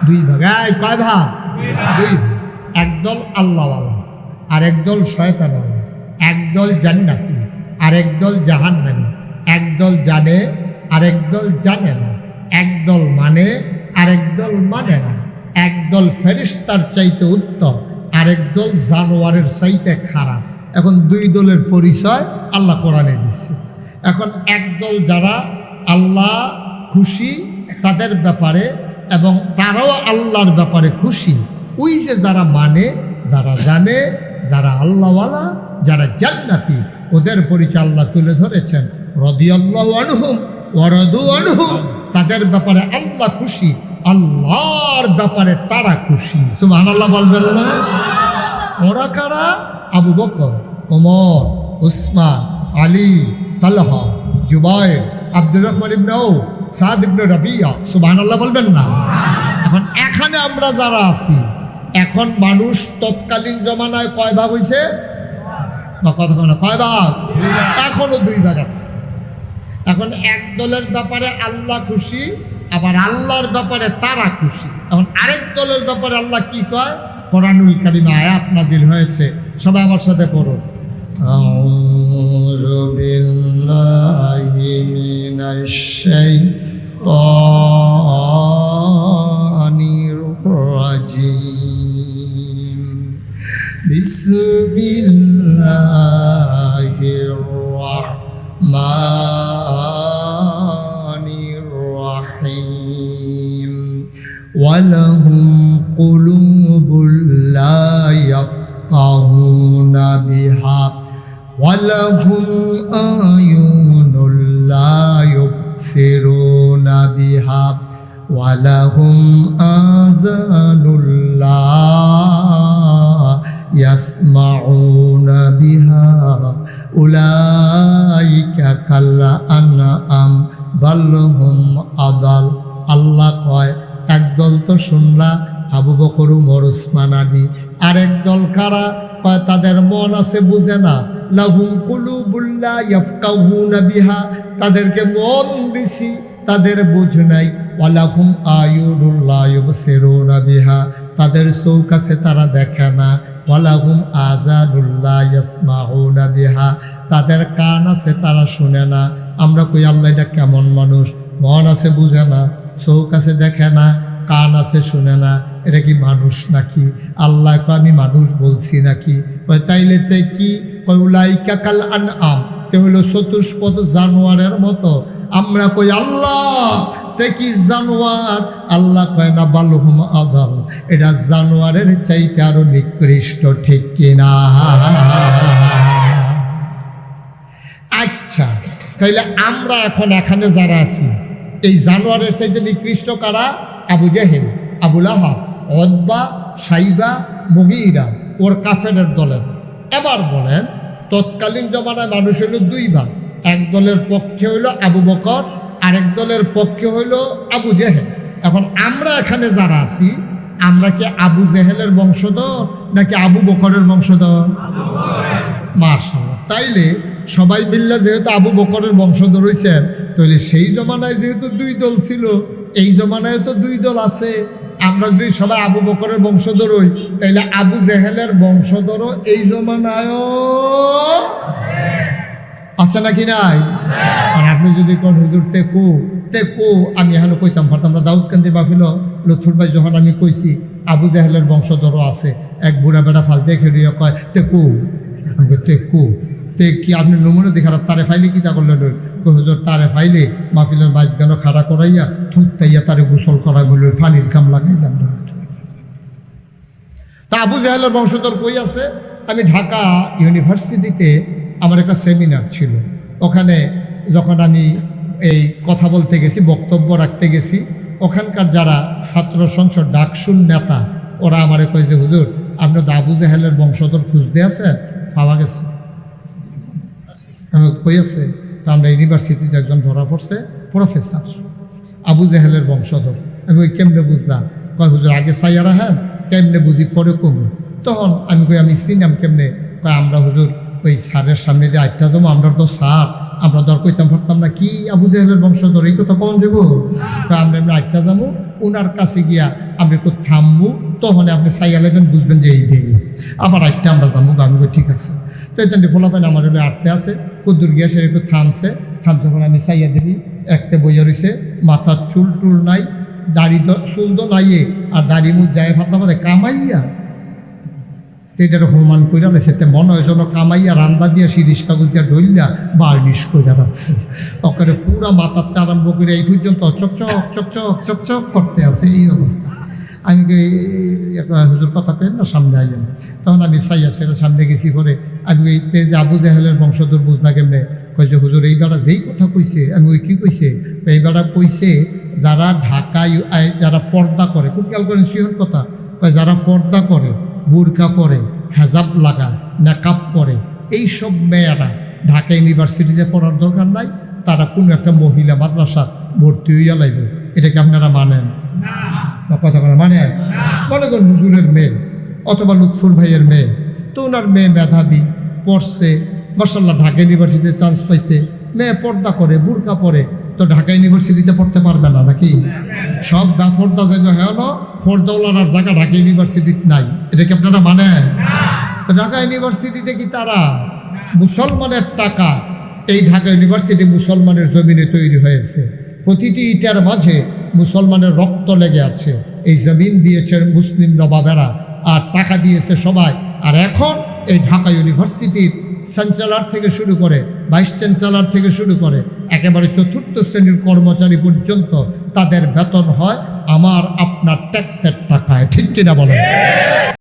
দুই ভাগ। এই কয় ভাগ? দুই ভাগ। একদল আল্লাহওয়ালা, আরেক দল শয়তানওয়ালা। একদল জান্নাতি, আরেক দল জাহান্নামী। একদল জানে, আরেক দল জানে না। একদল মানে, আরেক দল মানে না। একদল ফেরেশতার চাইতে উত্তম, আরেক দল জানোয়ারের চাইতে খারাপ। এখন দুই দলের পরিচয় আল্লাহ কোরআনে দিচ্ছে। এখন একদল যারা আল্লাহ খুশি তাদের ব্যাপারে এবং তারাও আল্লাহর ব্যাপারে খুশি, ওই যে যারা মানে, যারা জানে, যারা আল্লাহওয়ালা, যারা জান্নাতি, ওদের পরিচয় আল্লাহ তুলে ধরেছেন। রাদিয়াল্লাহু আনহুম ওয়া রাদু আনহু, তাদের ব্যাপারে আল্লাহ খুশি, আল্লাহর ব্যাপারে তারা খুশি। সুবহানাল্লাহ বলবেন না? ওরা কারা? আবু বকর, ওমর, উসমান, আলী, তালহা, জুবায়ের, আব্দুর রহমান ইবনে আউফ, সাদ ইবনে রাবিয়া। সুবহানাল্লাহ বলবেন না? এখন এখানে আমরা যারা আছি, এখন মানুষ তৎকালীন জমানায় কয় ভাগ হয়েছে? কথা না, কয় ভাগ? এখনো দুই ভাগ আছে। এখন এক দলের ব্যাপারে আল্লাহ খুশি, আবার আল্লাহর ব্যাপারে তারা খুশি। এখন আরেক দলের ব্যাপারে আল্লাহ কি কয়? কোরআনুল কারিমে আয়াত নাজিল হয়েছে, সবাই আমার সাথে পড়ো। আউযু বিল্লাহি মিনাশ শাইতানির রাজিম। বিসমিল্লাহির রাহমানির রাহিম। ওয়ালাহুম কুলুবুল লা ইয়াফকাহুনা বিহা ওয়ালাহুম আয়ুনুল লা ইউবসিরুনা বিহা ওয়ালাহুম আযানুল লা ইয়াসমাউনা বিহা উলাইকা কাল আনআম বাল হুম আদাল। আল্লাহ কয়, একদল তো শুনলা আবু বকর, উমর, উসমান, আলী। আরেক দল কারা? তাদের মন আছে, বুঝে না। লাহুম কুলুবুল লা ইয়াফকাহুনা বিহা, তাদেরকে মন দিছি, তাদের বুঝ নাই। ওয়ালাহুম আয়ুনুল লা ইউবসিরুনা বিহা, তাদের চোখ আছে, তারা দেখে না। ওয়ালাহুম আযানুল লা ইয়াসমাউনা বিহা, তাদের কান আছে, তারা শুনে না। আমরা কই আল্লাহ এটা কেমন মানুষ? মন আছে, বুঝে না, চোখ আছে, দেখে না, কান আছে, শুনে না, এটা কি মানুষ নাকি? আল্লাহ কয়, আমি মানুষ বলছি নাকি? কয় তাইলে তে কি? কয় উলাইকা কাল আনআম, তে হলো চতুষ্পদ জানোয়ারের মতো। আমরা কই আল্লাহ তে কি জানোয়ার? আল্লাহ কয় না, বালহুম আদাল, এটা জানোয়ারের চাইতে আরো নিকৃষ্ট, ঠিক কিনা? আচ্ছা, তাইলে আমরা এখন এখানে যারা আছি, এই জানোয়ারের চাইতে নিকৃষ্ট কারা? Abu Jahl, Abu Lahab, Utbah, Shaiba, মুগীরা, ওর কাফেরের দলের। এবার বলেন, তৎকালীন জমানায় মানুষ হইল দুই ভাগ। এক দলের পক্ষে হইল আবু বকর, আরেক দলের পক্ষে হইল আবু জেহেল। এখন আমরা এখানে যারা আছি, আমরা কি আবু জেহেলের বংশধর নাকি আবু বকরের বংশধর? মাশাআল্লাহ। তাইলে সবাই মিল্লা যেহেতু আবু বকরের বংশধর হইছেন, তাহলে সেই জমানায় যেহেতু দুই দল ছিল, এই জমানায় তো দুই দল আছে। আমরা যদি সবাই আবু বকরের বংশধর হই, তাইলে আবু জেহেলের বংশধরও এই জমানায়ও আছে নাকি নাই? আর আপনি যদি কোন হুজুর তেকু তেকু, আমি এখানে কইতাম পারতাম। আমরা দাউদকান্দি মাহফিল লুৎফুর ভাই যখন আমি কইছি আবু জেহেলের বংশধরও আছে, এক বুড়া বেটা ফালতে খেলিয়ে কয় তেকু, তেকু তে কি আপনি নমুনা দেখার তারে ফাইলে কি তা করলেন? হুজুর তারে ফাইলে মাহফিলের বাইক গানো খাড়া করাইয়া থুতাইয়া তারে গোসল করাই বলল, পানির কাম লাগাইলাম না। তা আবু জেহেলের বংশধর কই আছে? আমি ঢাকা ইউনিভার্সিটিতে আমার একটা সেমিনার ছিল, ওখানে যখন আমি এই কথা বলতে গেছি, বক্তব্য রাখতে গেছি, ওখানকার যারা ছাত্র সংসদ ডাকসুর নেতা, ওরা আমারে কয় যে হুজুর আপনি তো আবু জেহেলের বংশধর খুঁজতে আছেন, পাওয়া গেছে। কই আছে? তা আমরা ইউনিভার্সিটিতে একজন ধরা পড়ছে, প্রফেসর, আবু জেহেলের বংশধর। আমি ওই কেমনে বুঝলাম? কয় হুজুর আগে চাইয়া রাখেন, কেমনে বুঝি পরে কমু। তখন আমি কই আমি চিনাম কেমনে? কয় আমরা হুজুর ওই স্যারের সামনে দিয়ে আটটা জমা, আমরা তো স্যার, আমরা দর কইতাম পারতাম না কি আবু জেহেলের বংশধর, এই কথা কখন যাব? আমরা এমনি আটটা যাবো, ওনার কাছে গিয়া আমরা একটু থামবো, তখন আপনি চাইয়া লেবেন, বুঝবেন যে এই ডে আবার আটটা আমরা যাবো। আমি কই ঠিক আছে। তো এই ফলাফল আমার হলে আটতে আছে, কদ্দুর গিয়া সে একটু থামছে পরে আমি চাইয়া দেখি একটা বইয়া রয়েছে, মাথার চুল টুল নাই, দাড়ি চুল তো নাইয়ে, আর দাড়ি মুখ যায় ফাতলা ফাতে কামাইয়া এটার হোমান কইরা রয়েছে। মনে হয় যেন কামাইয়া রান্দা দিয়া শিরিষ কাগজ দিয়া ডইলা বার্নিশ কইরা রাখছে। ওখানে পুরা মাথাতে আরম্ভ করে এই পর্যন্ত চকচক চকচক চকচক করতে আছে, এই অবস্থা। আমি হুজুর কথা কেন না, সামনে আইলেন। তখন আমি চাইয়া সেটা সামনে গেছি, পরে আমি ওই যে আবু জেহেলের বংশধর বুঝলা কেমনে? কই যে হুজুর এই বেড়া যেই কথা কইছে। আমি ওই কি কইছে? এই বেড়া কইছে যারা ঢাকায় যারা পর্দা করে, খুব খেয়াল করেন সিহর কথা, যারা পর্দা করে, বুরকা পরে, হেজাব লাগায়, নাকাব পরে, এইসব মেয়েরা ঢাকা ইউনিভার্সিটিতে পড়ার দরকার নাই, তারা কোনো একটা মহিলা মাদ্রাসা ভর্তি হইয়া লাগব। এটাকে আপনারা মানেন? কথা বলে মানেন? মনে করেন হুজুরের মেয়ে অথবা লুৎফুর ভাইয়ের মেয়ে, তো ওনার মেয়ে মেধাবী, পড়ছে, মাশাআল্লাহ ঢাকা ইউনিভার্সিটিতে চান্স পাইছে, মেয়ে পর্দা করে, বুরকা পরে, তো ঢাকা ইউনিভার্সিটিতে পড়তে পারবে না নাকি? সব ফর্দা যাবে, হ্যাঁ না, ফর্দাওয়ালার জায়গা ঢাকা ইউনিভার্সিটিতে নাই। এটা কি আপনারা মানেন? তো ঢাকা ইউনিভার্সিটিতে কি তারা মুসলমানের টাকা, এই ঢাকা ইউনিভার্সিটি মুসলমানের জমিনে তৈরি হয়েছে, প্রতিটি ইটার মাঝে মুসলমানের রক্ত লেগে আছে। এই জমিন দিয়েছে মুসলিম নবাবেরা, আর টাকা দিয়েছে সবাই। আর এখন এই ঢাকা ইউনিভার্সিটির চ্যান্সেলর থেকে শুরু করে, ভাইস চ্যান্সেলর থেকে শুরু করে, একেবারে চতুর্থ শ্রেণীর কর্মচারী পর্যন্ত তাদের বেতন হয় আমার আপনার ট্যাক্সের টাকায়। ঠিক কিনা বলেন?